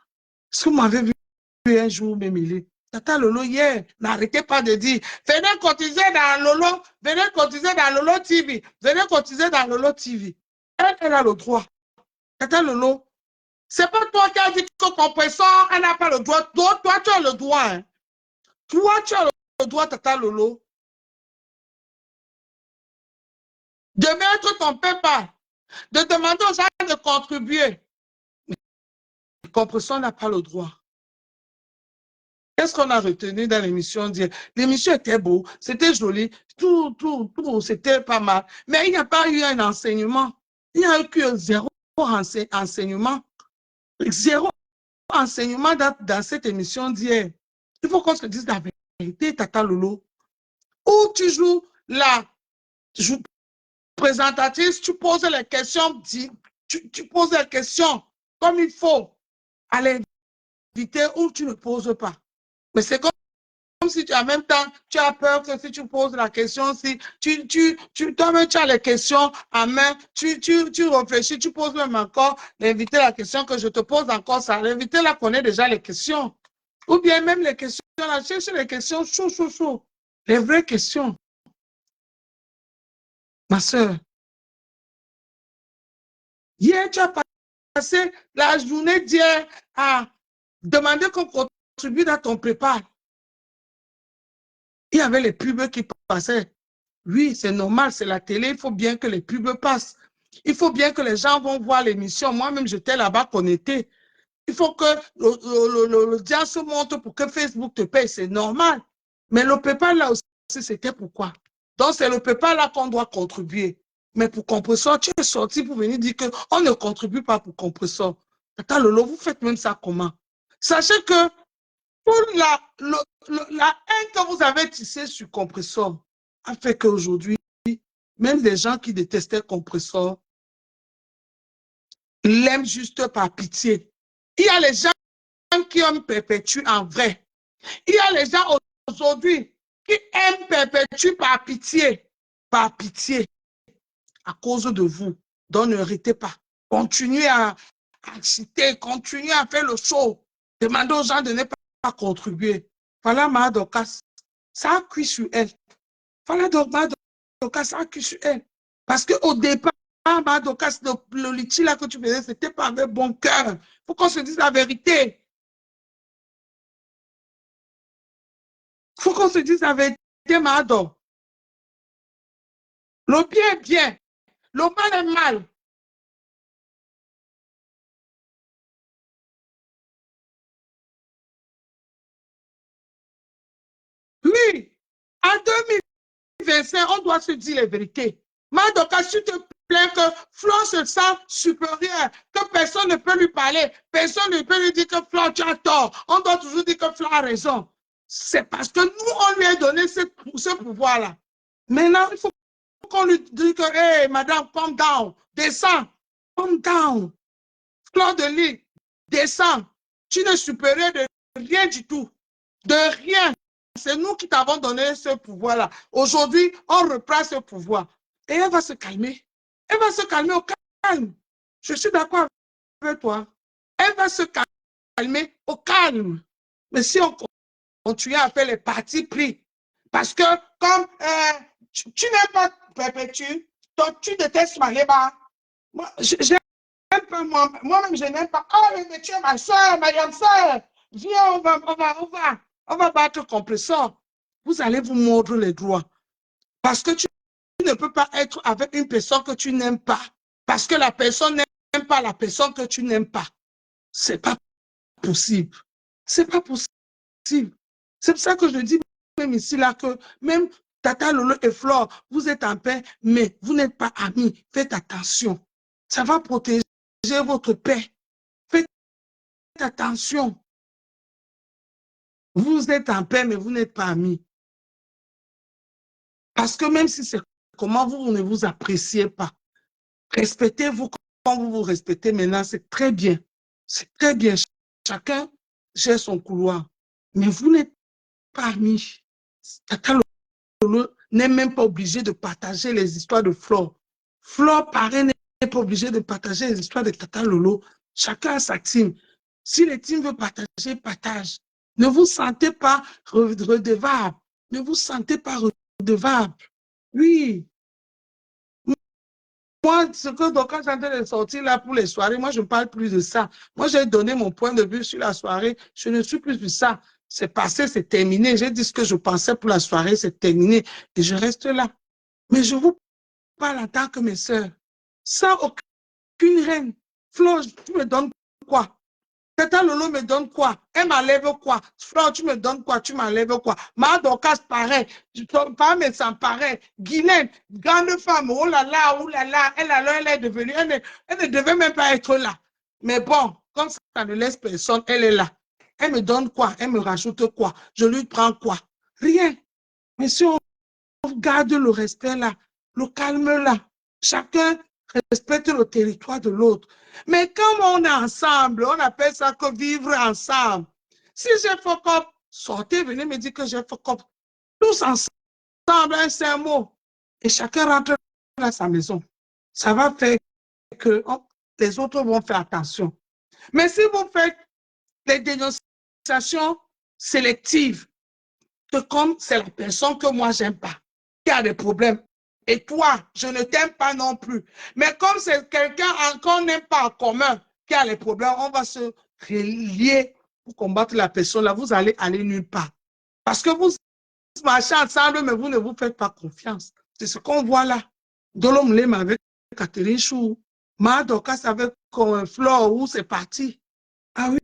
Est-ce que vous m'avez vu un jour, Mémilé? Tata Lolo, hier, n'arrêtez pas de dire, venez cotiser dans Lolo, venez cotiser dans Lolo TV, venez cotiser dans Lolo TV. Elle a le droit. Tata Lolo, c'est pas toi qui as dit que compresseur, elle n'a pas le droit. Toi, tu as le droit. Hein. Toi, tu as le droit, Tata Lolo, de mettre ton PayPal, de demander aux gens de contribuer. Le compresseur n'a pas le droit. Qu'est-ce qu'on a retenu dans l'émission d'hier? L'émission était beau, c'était joli, tout, c'était pas mal. Mais il n'y a pas eu un enseignement. Il n'y a eu que zéro enseignement. Zéro enseignement dans cette émission d'hier. Il faut qu'on se dise la vérité, Tata Lolo. Ou tu joues la présentatrice, tu poses les questions, tu poses les questions comme il faut à l'invité ou tu ne poses pas. Mais c'est comme si tu, en même temps, tu as peur que si tu poses la question, si toi-même tu as les questions en main, tu réfléchis, tu poses même encore l'invité la question que je te pose encore ça. L'invité là connaît déjà les questions. Ou bien même les questions, là, cherche les questions chaud. Les vraies questions. Ma soeur, hier, tu as passé la journée d'hier à demander qu'on contribue dans ton prépa. Il y avait les pubs qui passaient. Oui, c'est normal, c'est la télé, il faut bien que les pubs passent. Il faut bien que les gens vont voir l'émission. Moi-même, j'étais là-bas connecté. Il faut que l'audience se monte pour que Facebook te paye, c'est normal. Mais le PayPal, là aussi, c'était pourquoi. Donc, c'est le PayPal là qu'on doit contribuer. Mais pour Compressor, tu es sorti pour venir dire qu'on ne contribue pas pour Compressor. Tata Lolo, vous faites même ça comment? Sachez que pour la haine que vous avez tissée sur Compressor a fait qu'aujourd'hui, même les gens qui détestaient Compressor l'aiment juste par pitié. Il y a les gens qui aiment perpétuer en vrai. Il y a les gens aujourd'hui qui aiment perpétuer par pitié, à cause de vous. Donc ne arrêtez pas. Continuez à citer, continuez à faire le show. Demandez aux gens de ne pas contribuer. Voilà ma Dorcas. Ça a cuit sur elle. Voilà ma Dorcas, ça a cuit sur elle. Parce qu'au départ, ma Dorcas, le litchi là que tu faisais, c'était pas avec bon cœur. Il faut qu'on se dise la vérité. Il faut qu'on se dise la vérité, ma Dorcas. Le bien est bien. Le mal est mal. Oui, en 2025, on doit se dire les vérités. Madoka, s'il te plaît, que Flan se sent supérieur, que personne ne peut lui parler, personne ne peut lui dire que Flan, tu as tort. On doit toujours dire que Flan a raison. C'est parce que nous, on lui a donné ce pouvoir-là. Maintenant, il faut qu'on lui dise que, hey, madame, calm down, descends, calm down. Flan de lit, descends. Tu n'es supérieur de rien du tout, de rien. C'est nous qui t'avons donné ce pouvoir-là. Aujourd'hui, on reprend ce pouvoir. Et elle va se calmer. Elle va se calmer au calme. Je suis d'accord avec toi. Elle va se calmer au calme. Mais si on continue à faire les partis pris, parce que comme tu n'aimes pas Perpétue, donc tu détestes Maléba. Moi, j'aime pas moi-même, je n'aime pas. Oh, mais tu es ma soeur, ma grande soeur. Viens, on va battre Compressor. Vous allez vous mordre les doigts. Parce que tu ne peux pas être avec une personne que tu n'aimes pas. Parce que la personne n'aime pas la personne que tu n'aimes pas. C'est pas possible. C'est pas possible. C'est pour ça que je dis même ici là que même Tata Lolo et Flore, vous êtes en paix, mais vous n'êtes pas amis. Faites attention. Ça va protéger votre paix. Faites attention. Vous êtes en paix, mais vous n'êtes pas amis. Parce que même si c'est comment vous ne vous appréciez pas, respectez-vous comme vous vous respectez maintenant, c'est très bien. C'est très bien. Chacun gère son couloir. Mais vous n'êtes pas amis. Tata Lolo n'est même pas obligé de partager les histoires de Flore. Flore, pareil, n'est pas obligé de partager les histoires de Tata Lolo. Chacun a sa team. Si les teams veulent partager, partage. Ne vous sentez pas redevable. Ne vous sentez pas redevable. Oui. Moi, ce que donc, quand j'entends de sortir là pour les soirées, moi, je ne parle plus de ça. Moi, j'ai donné mon point de vue sur la soirée. Je ne suis plus de ça. C'est passé, c'est terminé. J'ai dit ce que je pensais pour la soirée, c'est terminé. Et je reste là. Mais je vous parle en tant que mes sœurs. Sans aucune reine. Flo, tu me donnes quoi? Tata Lolo me donne quoi? Elle m'enlève quoi? Flo, tu me donnes quoi? Tu m'enlèves quoi? Ma Dorcas, pareil. Pas mais sans pareil. Guylaine, grande femme, oh là là, oh là là. Elle est devenue, elle ne devait même pas être là. Mais bon, comme ça ne laisse personne, elle est là. Elle me donne quoi? Elle me rajoute quoi? Je lui prends quoi? Rien. Mais si on garde le respect là, le calme là, chacun respecte le territoire de l'autre. Mais comme on est ensemble, on appelle ça que vivre ensemble. Si j'ai fuck up, sortez, venez me dire que j'ai fuck up. Tous ensemble, un seul mot. Et chacun rentre dans sa maison. Ça va faire que les autres vont faire attention. Mais si vous faites des dénonciations sélectives, que comme c'est la personne que moi j'aime pas, qui a des problèmes, et toi, je ne t'aime pas non plus. Mais comme c'est quelqu'un qu'on n'aime pas en commun qui a les problèmes, on va se relier pour combattre la personne là. Vous allez aller nulle part. Parce que vous marchez ensemble, mais vous ne vous faites pas confiance. C'est ce qu'on voit là. Dolom Lem avec Catherine Chou, Madokas avec Flore, où c'est parti. Ah oui,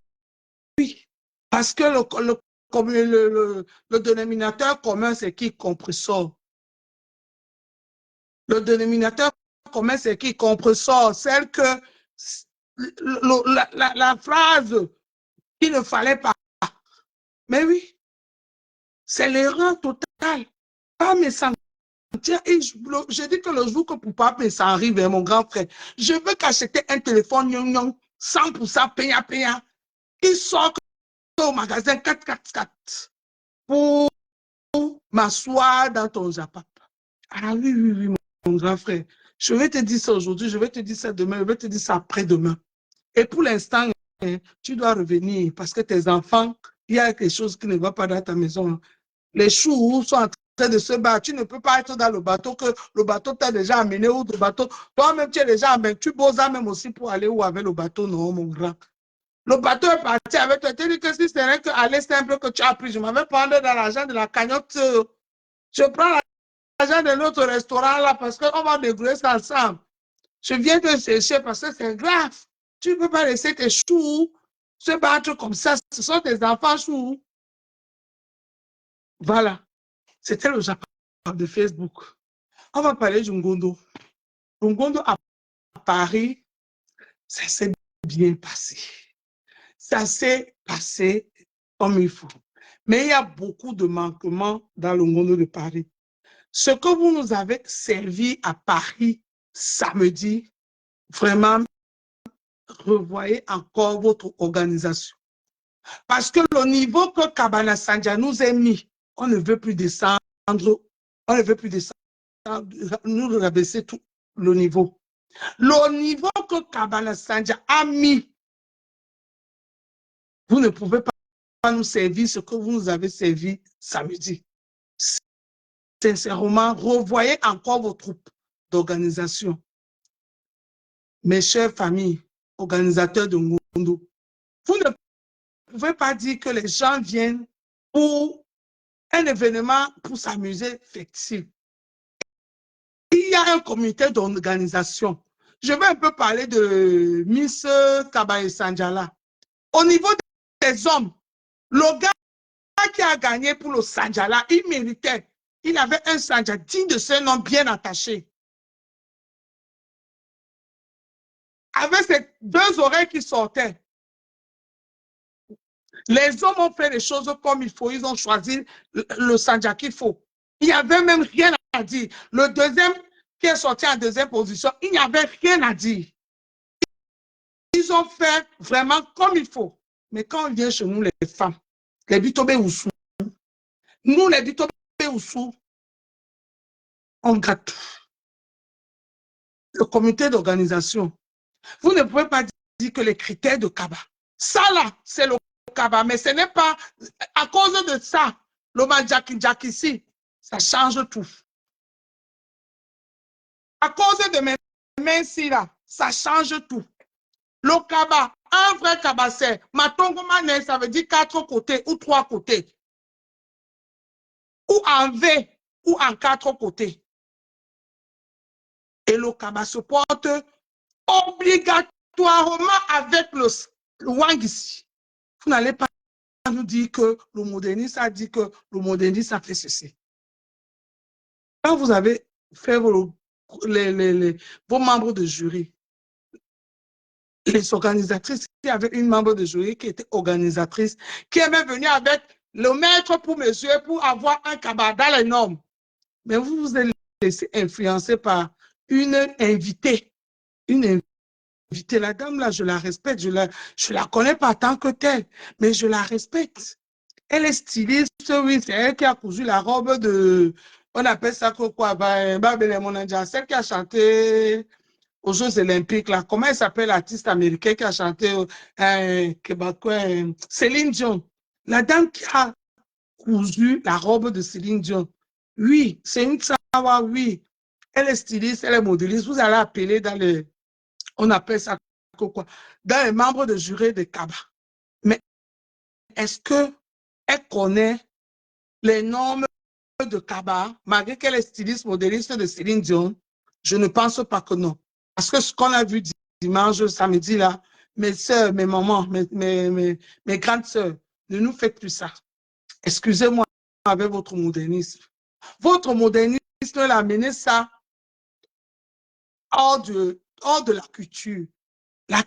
oui. Parce que le dénominateur commun, c'est qui compressor. Le dénominateur commun, c'est qui compressor. Celle que la phrase qu'il ne fallait pas. Mais oui, c'est l'erreur totale. Pas me sentir. Et je dis que le jour que papa me ça arrive, mon grand frère, je veux qu'acheter un téléphone 100% payant. Il sort au magasin 444 pour m'asseoir dans ton Japap. Ah oui, oui, oui, mon grand frère. Je vais te dire ça aujourd'hui, je vais te dire ça demain, je vais te dire ça après-demain. Et pour l'instant, tu dois revenir parce que tes enfants, il y a quelque chose qui ne va pas dans ta maison. Les choux sont en train de se battre. Tu ne peux pas être dans le bateau que le bateau t'a déjà amené ou le bateau. Toi-même, tu es déjà amené. Tu bosses même aussi pour aller où avec le bateau, non, mon grand. Le bateau est parti avec toi. Tu dis que si c'est rien qu'aller simple que tu as pris, je m'avais prendre dans l'argent de la cagnotte. Je prends l'argent de notre restaurant là parce qu'on va dégouler ça ensemble. Je viens te chercher parce que c'est grave. Tu ne peux pas laisser tes choux se battre comme ça. Ce sont tes enfants choux. Voilà. C'était le Japon de Facebook. On va parler du Ngondo. Le Ngondo à Paris, ça s'est bien passé. Ça s'est passé comme il faut. Mais il y a beaucoup de manquements dans le Ngondo de Paris. Ce que vous nous avez servi à Paris samedi, vraiment, revoyez encore votre organisation. Parce que le niveau que Kabana Sandia nous a mis, on ne veut plus descendre, on ne veut plus descendre, nous rabaisser tout le niveau. Le niveau que Kabana Sandia a mis, vous ne pouvez pas nous servir ce que vous nous avez servi samedi. Sincèrement, revoyez encore vos troupes d'organisation. Mes chères familles, organisateurs de Ngondo, vous ne pouvez pas dire que les gens viennent pour un événement pour s'amuser fictif. Il y a un comité d'organisation. Je vais un peu parler de Miss Kabaye Sanjala. Au niveau des hommes, le gars qui a gagné pour le Sanjala, il méritait. Il avait un Sanjala digne de ce nom bien attaché. Avec ses deux oreilles qui sortaient. Les hommes ont fait les choses comme il faut. Ils ont choisi le Sanjala qu'il faut. Il n'y avait même rien à dire. Le deuxième qui est sorti en deuxième position, il n'y avait rien à dire. Ils ont fait vraiment comme il faut. Mais quand on vient chez nous, les femmes, les bitobé oussou, nous, les bitobé oussou, on gratte tout. Le comité d'organisation. Vous ne pouvez pas dire que les critères de Kaba, ça là, c'est le Kaba, mais ce n'est pas à cause de ça, le Jack ici, ça change tout. À cause de mes mains ici là, ça change tout. Le Kaba, un vrai Kaba, c'est Matongo Mané, ça veut dire 4 côtés ou 3 côtés. Ou en V, ou en 4 côtés. Et le Kaba se porte obligatoirement avec le Wang ici. Vous n'allez pas nous dire que le moderniste a dit que le moderniste a fait ceci. Quand vous avez fait vos membres de jury, les organisatrices, il y avait une membre de jury qui était organisatrice, qui est même venue avec le maître pour mesurer, pour avoir un cabas dans les normes. Mais vous vous êtes laissé influencer par une invitée. Une invitée, la dame là, je la respecte, je la connais pas tant que telle, mais je la respecte. Elle est styliste, oui, c'est elle qui a cousu la robe de, on appelle ça quoi, celle qui a chanté aux Jeux Olympiques, là. Comment elle s'appelle l'artiste américaine qui a chanté Céline Dion. La dame qui a cousu la robe de Céline Dion. Oui, c'est une sawa, oui. Elle est styliste, elle est modéliste. Vous allez appeler dans les, on appelle ça quoi, dans les membres de jury de Kaba. Mais est-ce qu'elle connaît les normes de Kaba, malgré qu'elle est styliste, modéliste de Céline Dion? Je ne pense pas que non. Parce que ce qu'on a vu dimanche, samedi, là, mes soeurs, mes mamans, mes grandes soeurs, ne nous faites plus ça. Excusez-moi avec votre modernisme. Votre modernisme, il a amené ça hors de la culture. La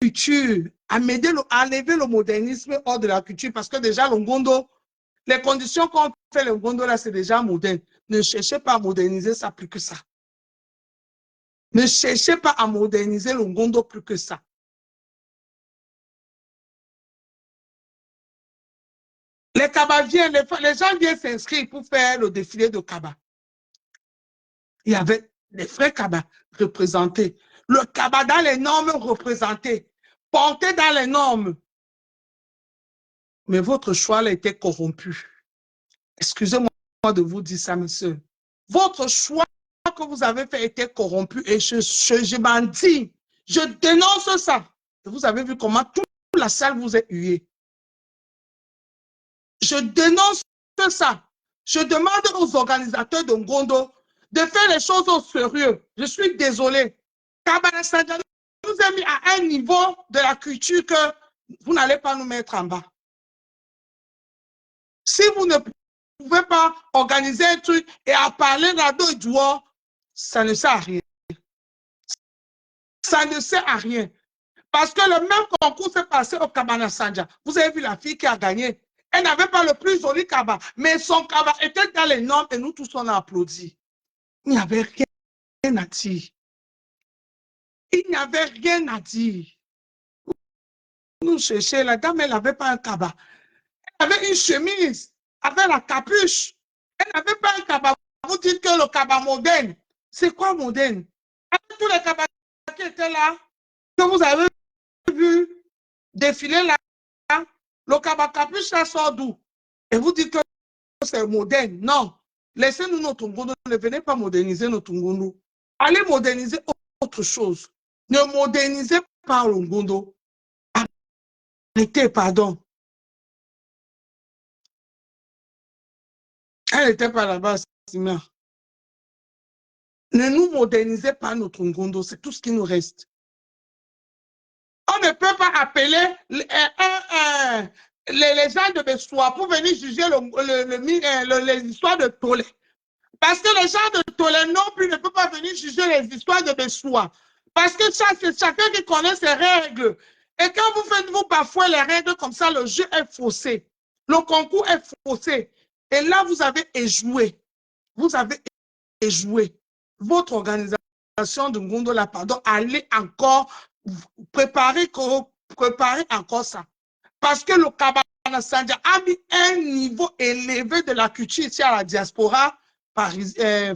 culture a enlevé le modernisme hors de la culture parce que déjà, le Ngondo, les conditions qu'on fait le Ngondo, là, c'est déjà moderne. Ne cherchez pas à moderniser ça plus que ça. Ne cherchez pas à moderniser le Ngondo plus que ça. Les Kaba viennent, les gens viennent s'inscrire pour faire le défilé de Kaba. Il y avait les vrais Kaba représentés. Le Kaba dans les normes représenté, porté dans les normes. Mais votre choix a été corrompu. Excusez-moi de vous dire ça, monsieur. Votre choix que vous avez fait était corrompu et je m'en dis, je dénonce ça. Et vous avez vu comment toute la salle vous est huée. Je dénonce ça. Je demande aux organisateurs de Ngondo de faire les choses au sérieux. Je suis désolé. Kabana Sanjani nous a mis à un niveau de la culture que vous n'allez pas nous mettre en bas. Si vous ne pouvez pas organiser un truc et à parler là-dedans du haut, ça ne sert à rien. Ça ne sert à rien. Parce que le même concours s'est passé au Kabana Sanja. Vous avez vu la fille qui a gagné. Elle n'avait pas le plus joli Kaba, mais son Kaba était dans les normes et nous tous on a applaudi. Il n'y avait rien à dire. Il n'y avait rien à dire. Nous cherchions, la dame, elle n'avait pas un Kaba. Elle avait une chemise avec la capuche. Elle n'avait pas un Kaba. Vous dites que le Kaba moderne, c'est quoi moderne? Avec tous les Kabas qui étaient là, que vous avez vu défiler là, le Kaba capuche, ça sort d'où? Et vous dites que c'est moderne. Non. Laissez-nous notre Ngondo. Ne venez pas moderniser notre Ngondo. Allez moderniser autre chose. Ne modernisez pas le Ngondo. Arrêtez, pardon. Elle n'était pas là-bas, Simia. Ne nous modernisez pas notre Ngondo. C'est tout ce qui nous reste. On ne peut pas appeler les gens de Bessoua pour venir juger les histoires de Tolé. Parce que les gens de Tolé non plus ne peuvent pas venir juger les histoires de Bessoua. Parce que c'est chacun qui connaît ses règles. Et quand vous faites vous parfois les règles comme ça, le jeu est faussé. Le concours est faussé. Et là, vous avez échoué. Vous avez échoué. Votre organisation de Ngondo, pardon, allez encore préparer encore ça. Parce que le Kabana Sanja a mis un niveau élevé de la culture ici à la diaspora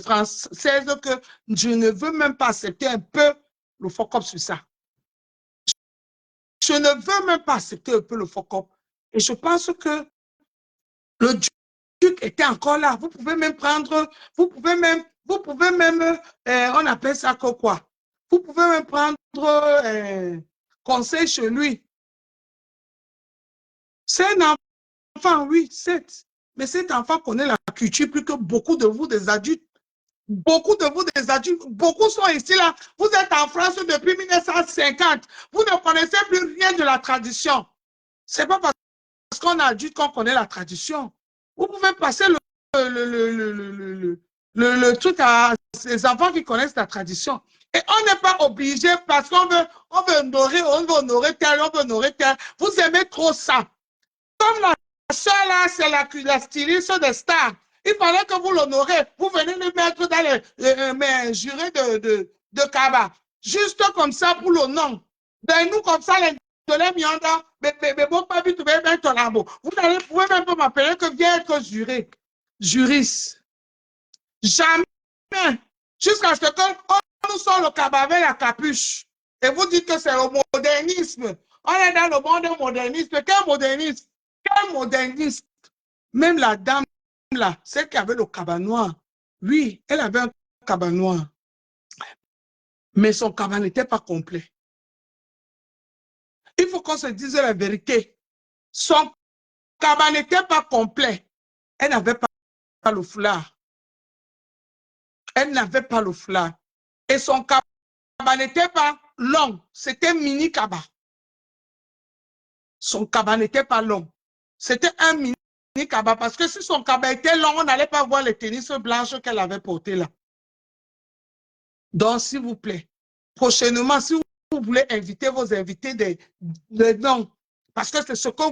française que je ne veux même pas accepter un peu le fuck-up sur ça. Je ne veux même pas accepter un peu le fuck-up. Et je pense que le duc était encore là. Vous pouvez même prendre, on appelle ça quoi? Vous pouvez même prendre conseil chez lui. C'est un enfant, oui, certes. Mais cet enfant connaît la culture plus que beaucoup de vous, des adultes. Beaucoup de vous, des adultes, beaucoup sont ici là. Vous êtes en France depuis 1950. Vous ne connaissez plus rien de la tradition. C'est pas parce qu'on est adulte qu'on connaît la tradition. Vous pouvez passer le truc à ces enfants qui connaissent la tradition. Et on n'est pas obligé parce qu'on veut honorer tel, on veut honorer tel. Vous aimez trop ça. Comme la soeur là, c'est la styliste des stars. Il fallait que vous l'honorez. Vous venez le mettre dans les jurés de Kaba. Juste comme ça pour le nom. Ben nous, comme ça, les vous n'allez pouvez même pas m'appeler que viens être juré. Juriste. Jamais. Jusqu'à ce qu'on nous sort le Kaba avec la capuche. Et vous dites que c'est le modernisme. On est dans le monde moderniste. Quel modernisme? Quel moderniste? Même la dame là, celle qui avait le cabas noir, oui, elle avait un cabas noir. Mais son cabas n'était pas complet. Il faut qu'on se dise la vérité. Son cabas n'était pas complet. Elle n'avait pas le foulard. Elle n'avait pas le foulard. Et son cabas n'était pas long. C'était mini cabas. Son cabas n'était pas long. C'était un mini cabas. Parce que si son cabas était long, on n'allait pas voir les tennis blanches qu'elle avait portées là. Donc, s'il vous plaît, prochainement, si vous voulez inviter vos invités des noms, parce que c'est ce que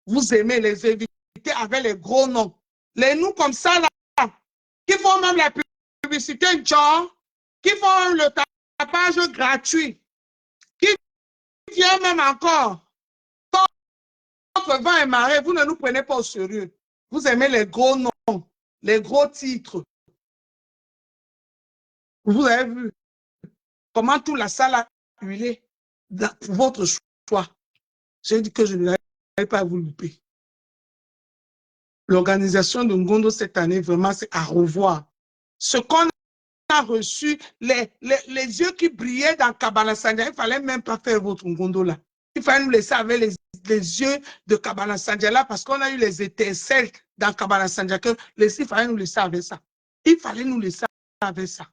vous aimez, les invités avec les gros noms. Les noms comme ça, là, qui font même la publicité genre, qui font le tapage gratuit, qui viennent même encore. Quand votre vent est marré, vous ne nous prenez pas au sérieux. Vous aimez les gros noms, les gros titres. Vous avez vu comment toute la salle a huilé pour votre choix. J'ai dit que je ne l'avais pas à vous louper. L'organisation de Ngondo cette année, vraiment, c'est à revoir. Ce qu'on a reçu, les yeux qui brillaient dans Kabbalah Sandia, il ne fallait même pas faire votre Ngondo là. Il fallait nous laisser avec les yeux de Kabbalah Sandia là, parce qu'on a eu les étincelles dans Kabbalah Sandia, il fallait nous laisser avec ça. Il fallait nous laisser avec ça.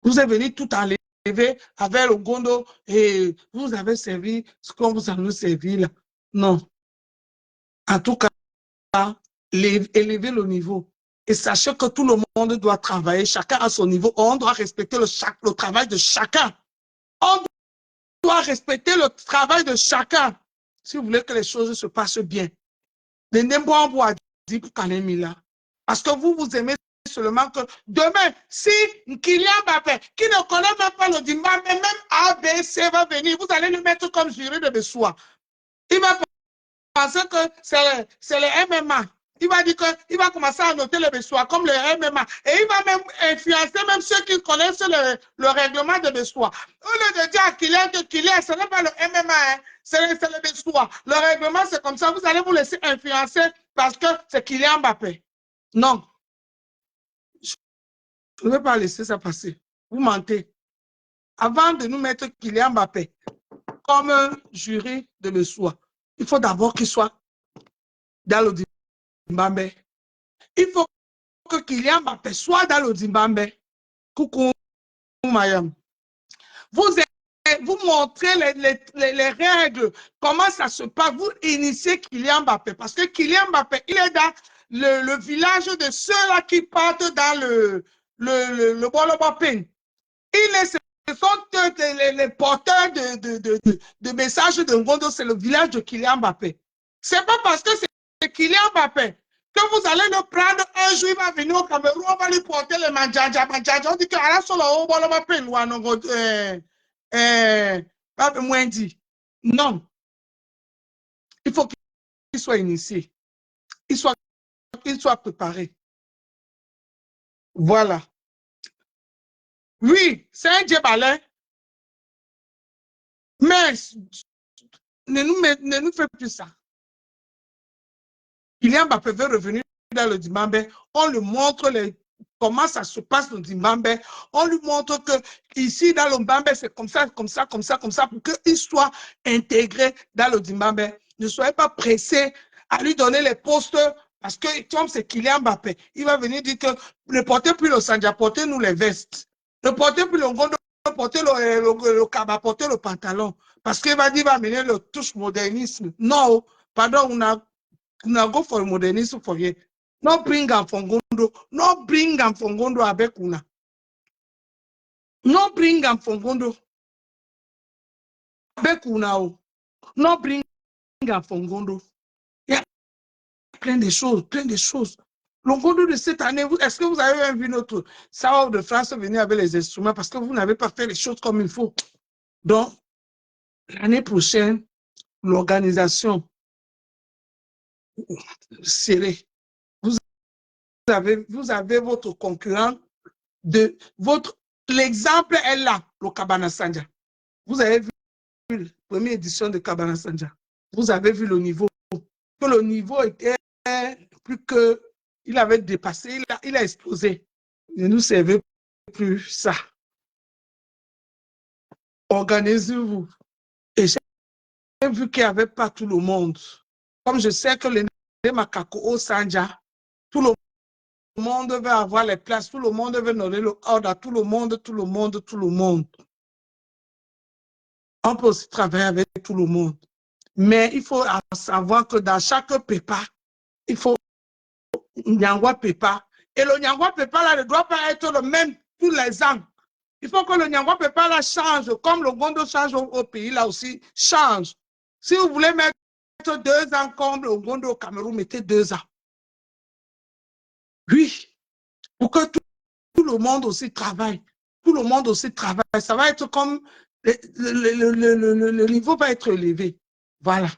Vous êtes venu tout enlever avec le Ngondo et vous avez servi ce qu'on vous a nous servi là. Non. En tout cas, élever le niveau. Et sachez que tout le monde doit travailler, chacun à son niveau. On doit respecter le travail de chacun. On doit respecter le travail de chacun. Si vous voulez que les choses se passent bien. Parce que vous aimez seulement que demain, si Kylian Mbappé, qui ne connaît même pas le Dimba, mais même ABC va venir, vous allez le mettre comme juré de Bessoua. Il va penser que c'est le MMA. Il va dire qu'il va commencer à noter le Bessoua comme le MMA. Et il va même influencer même ceux qui connaissent le règlement de Bessoua. Au lieu de dire à Kylian que Kylian, ce n'est pas le MMA, hein, c'est le Bessoua. Le règlement, c'est comme ça. Vous allez vous laisser influencer parce que c'est Kylian Mbappé. Non. Je ne vais pas laisser ça passer. Vous mentez. Avant de nous mettre Kylian Mbappé comme jury de Bessoua, il faut d'abord qu'il soit dans le Zimbabwe. Il faut que Kylian Mbappé soit dans le Zimbabwe. Coucou, Mayam. Vous montrez les règles, comment ça se passe. Vous initiez Kylian Mbappé. Parce que Kylian Mbappé, il est dans le village de ceux-là qui partent dans le Bolobopin. Ce sont les porteurs de messages de Ngondo, c'est le village de Kylian Mbappé. Ce n'est pas parce que c'est Kylian Mbappé que vous allez le prendre un jour, il va venir au Cameroun, on va lui porter le manjaja. On dit que à la solo, on va le pain, pas moins dit. Non. Il faut qu'il soit initié. Il soit préparé. Voilà. Oui, c'est un djebalais, mais ne nous fait plus ça. Kylian Mbappé veut revenir dans le Dimambé. On lui montre comment ça se passe dans le Dimambé. On lui montre que ici, dans le Dimambé, c'est comme ça, comme ça, comme ça, comme ça, pour qu'il soit intégré dans le Dimambé. Ne soyez pas pressés à lui donner les postes parce que comme c'est Kylian Mbappé, il va venir dire que ne portez plus le Sandja, portez-nous les vestes. Ne portez plus le Ngondo, portez le Kaba, portez le pantalon. Parce qu'il va dire, il va amener le touche modernisme. Non, pardon, Una go for modernism for here. No bring am from Gondo. No bring am from Gondo avec una. No bring am from Gondo avec una. No bring am from Gondo. Il y a plein de choses, plein de choses. Le Gondo de cette année, est-ce que vous avez même vu notre South de France venir avec les instruments parce que vous n'avez pas fait les choses comme il faut. Donc, l'année prochaine, l'organisation serrée. Vous avez votre concurrent l'exemple est là, le Kabana Sandja. Vous avez vu la première édition de Kabana Sandja. Vous avez vu le niveau. Que le niveau était plus que, il avait dépassé, il a explosé. Ne nous servez plus ça. Organisez-vous. Et j'ai vu qu'il n'y avait pas tout le monde. Comme je sais que les Makako au Sandja, tout le monde veut avoir les places, tout le monde veut donner le ordre à tout le monde, tout le monde, tout le monde. On peut aussi travailler avec tout le monde. Mais il faut savoir que dans chaque prépa, il faut Nyangwa Pépa. Et le Nyangwa Pépa là ne doit pas être le même tous les ans. Il faut que le Nyangwa Pépa là change, comme le Gondo change au pays là aussi, change. Si vous voulez mettre 2 ans comme le Gondo au Cameroun, mettez 2 ans. Oui, pour que tout le monde aussi travaille. Tout le monde aussi travaille. Ça va être comme le niveau va être élevé. Voilà.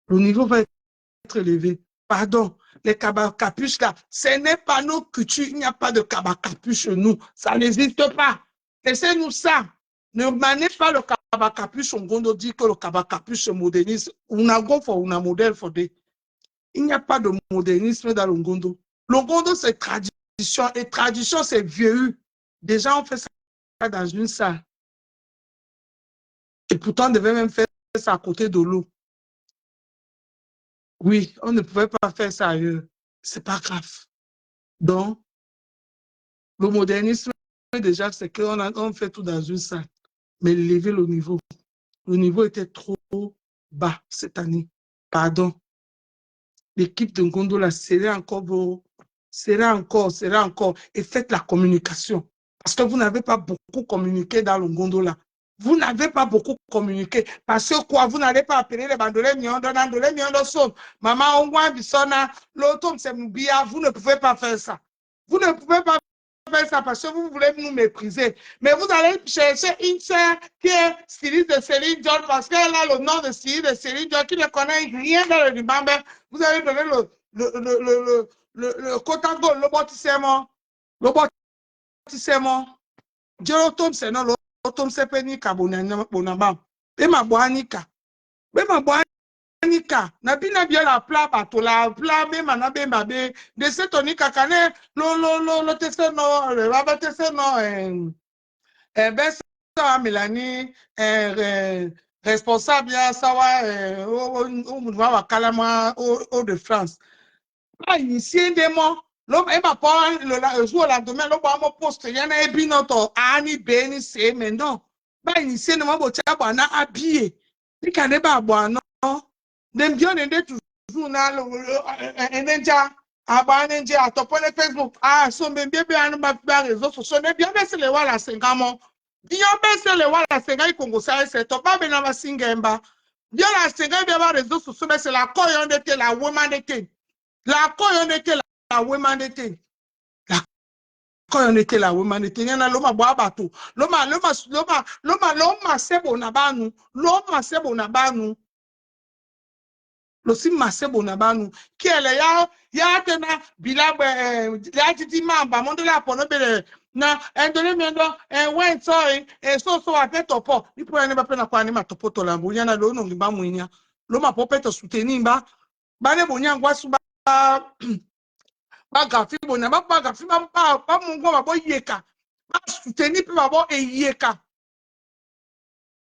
Le niveau va être élevé. Pardon, les cabacapuches là, ce n'est pas nos cultures, il n'y a pas de cabacapuche chez nous. Ça n'existe pas. Laissez-nous ça. Ne manez pas le cabacapuche, on dit que le cabacapuche se modernise. On a modèle fondé. Il n'y a pas de modernisme dans le Ngondo. Le Ngondo, c'est tradition. Et tradition, c'est vieux. Déjà, on fait ça dans une salle. Et pourtant, on devait même faire ça à côté de l'eau. Oui, on ne pouvait pas faire ça ailleurs. C'est pas grave. Donc, le modernisme, déjà, c'est qu'on fait tout dans une salle. Mais lever le niveau. Le niveau était trop bas cette année. Pardon. L'équipe de Ngondo l'a serré encore, serré encore. Et faites la communication. Parce que vous n'avez pas beaucoup communiqué dans le Ngondo là. Vous n'avez pas beaucoup communiqué. Parce que quoi, vous n'allez pas appeler les bandolets nyondo, son. Maman, on voit bisona, l'automne c'est Moubia. Vous ne pouvez pas faire ça. Vous ne pouvez pas faire ça parce que vous voulez nous mépriser. Mais vous allez chercher une sœur qui est styliste de Céline Dion parce qu'elle a le nom de styliste de Céline Dion qui ne connaît rien dans le Dimambé. Vous allez donner le Kotango, le bâtissement. Le bâtissement. Dieu l'automne c'est non l'automne c'est péni kabonaba. Bema boanika. Bema boanika. Nabina bien la plat bato la plat bema na bema be de cette onika kane lo teste no le baba teste no ben ça Mélanie responsable ya sawa au mouvement wa kalama au de France. Pas initié des mots. L'homme est pas le jour là demain l'homme va poste il y en a binoto ani beni c'est mais non pas initié ne m'a botia bana habillé ni kane ba boano dem bien ende toujours na enenja abanenja atopone Facebook so bien bien ba réseaux sociaux ne bien baisser les wala 50 mois bien baisser les wala 50 Congo ça c'est to ba bena ba singemba bien la 50 bien ba réseaux sociaux mais c'est la coyon de la woman de la coyon était la woman était. La coyon était la woman était. Il y en a l'homme bois bateau. L'homme c'est bon à nous. L'homme c'est bon à nous. Lo si masebo na banu. Qui est ya tena bilagbe ya titi mamba mondo la pono bele na endole mendo wen so so ape topo. Ni po ene ba pe na kwa ni matopo to la bunya na lo no ngba muinya. Lo ma pope to soutenir ba. Ba ne bonya ngwa su ba ba gafi bonya ba gafi ba mu ngwa ba bo yeka. Ba soutenir pe ba bo eyeka.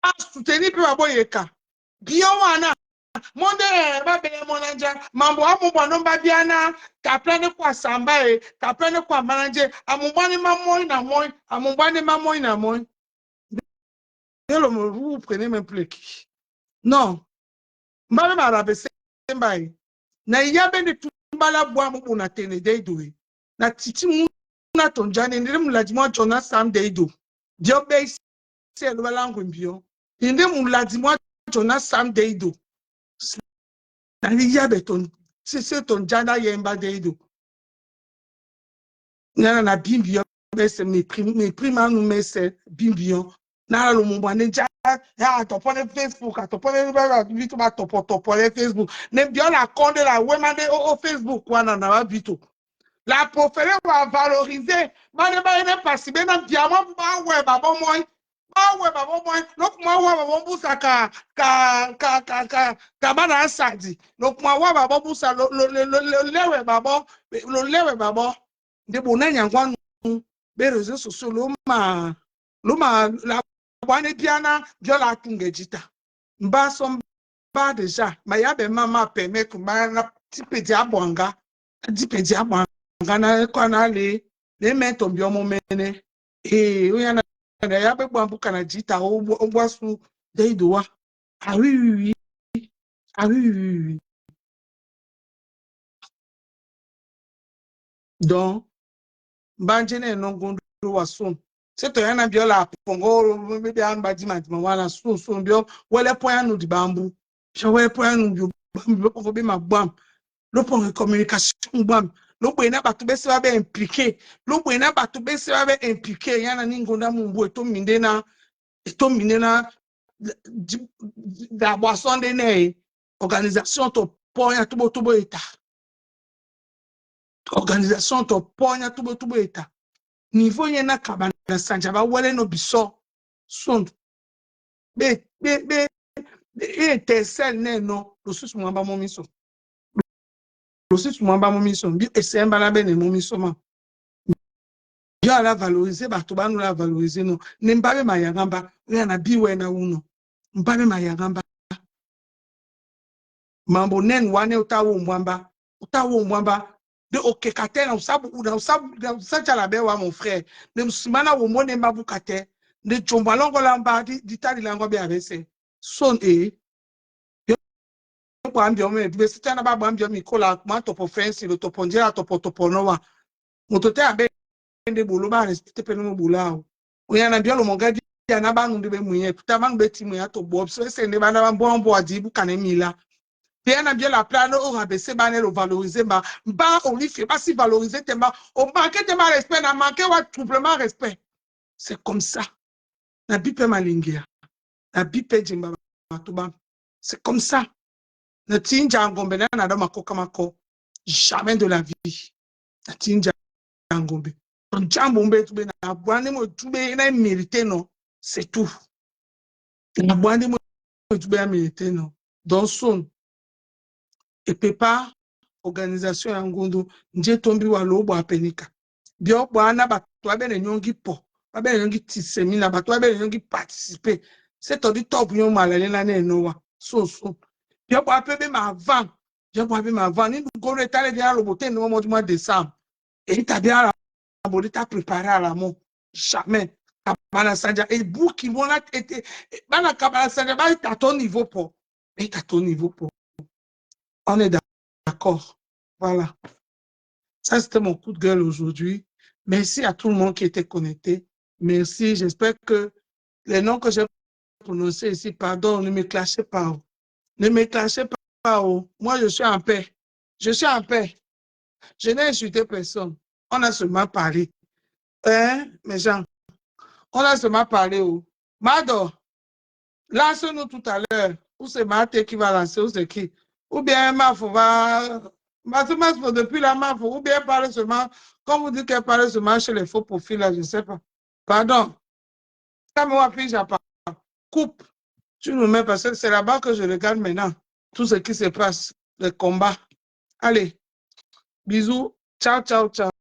Ba soutenir pe ba bo yeka. Bio wana monde ba bele monanja mambo amumbo no ba biana ka plane kwa samba ka plane kwa manager amumbani mamoy na moy amumbani mamoy na moy delo mo vous prenez même plus qui non mbale ba rabe sembai na yabe de tumbala bwa mu na tene deido na titi mu na tonjane ndire mu ladimo jona sam deido dio be se lo langu mbio ndire mu ladimo jona sam deido na yabe ton c'est ton jana yemba deido na na bimbio bese me prima no mese bimbio na lo mo bane ja ya topo ne Facebook topo ne ba bitu ba topo le Facebook ne bio la konde la we mande o Facebook wana na ba bitu la profere va valoriser mane ba ne pasibe na diamant ba we ba bo moy no kuma wa ba bo busa ka bana asadi no kuma wa ba bo busa lo lewe ba bo de bona nyangwa be réseaux sociaux lo ma la bwane piana viola tungejita mba so mba deja ma ya be mama permettre ma na tipedi abwanga na ko na le mento mbio mo mene oya na ya be bwambu kana jita o gwasu deidowa ah oui donc banjene no gondo wasun seto yana biola pongo bebe amba dimantima wala so bio wele poyanu di bambu so wele poyanu bio bambu ko be magbam lo pon communication gbam lo pe na batu be se ba be impliqué lo pe na batu be se ba be impliqué yana ni ngonda mumbu eto minde na da boisson de ne organisation to poya tubo eta organisation to poya tubo eta niveau yena kabana sanja ba wele no biso sund be tesel ne no lo susu mwamba momiso bi esemba na be ne momiso ma yo ala valoriser ba to ba no la valoriser no ne mbabe mayangamba ya na biwe na uno mbabe mayangamba mambo nen wane utawo mwamba de okekate na usabu usacha la be wa mon frère ne msimana wo mone mbabu kate ne chomba longo lamba di tali lango be avese son yo kwa ambio me be sitana ba ambio mi kola ma topo fence lo topo njera topo no wa motote abe de bolo ba respecte pe no bulao oya na biolo mongadi ya na ba ndu be munye tuta ba ndu timu ya to bo so se ne ba na bo adibu kanemila bien na bien la plane au rabaisser ba ne lo valoriser ba on lui fait pas si valoriser tellement on manque tellement respect na manque wa troublement respect c'est comme ça na bipe malingia na bipe jimba matuba c'est comme ça na tinja ngombe na do makoka mako jamais de la vie na tinja ngombe ton jambo mbe tube na bwani mo tube na mérité non c'est tout na bwani mo tube na mérité non donc son et pepa organisation ya ngundu nje tombi wa lobo apenika bio bwana bato abene nyongi po abene nyongi tisemina bato abene nyongi participer c'est to di top nyo malale na nenowa so bio bwa pebe ma avant ni go retale dia lobo te no mois de décembre et ta bien la bonita préparer à l'amont jamais kabana sanja et bouki mona été bana kabana sanja ba à ton niveau pour et à ton niveau pour on est d'accord. Voilà. Ça, c'était mon coup de gueule aujourd'hui. Merci à tout le monde qui était connecté. Merci. J'espère que les noms que j'ai prononcés ici, pardon, ne me clashez pas. Ne me clashez pas. Moi, je suis en paix. Je suis en paix. Je n'ai insulté personne. On a seulement parlé. Hein, mes gens? On a seulement parlé. Mado, lance-nous tout à l'heure. Ou c'est Marthe qui va lancer, ou c'est qui? Ou bien Mafo va... Mafo depuis la Mafo, ou bien parle seulement, comme vous dites qu'elle parle seulement chez les faux profils, là, je ne sais pas. Pardon. Quand moi, puis j'apprends, coupe. Tu nous mets parce que c'est là-bas que je regarde maintenant tout ce qui se passe, les combats. Allez, bisous. Ciao, ciao, ciao.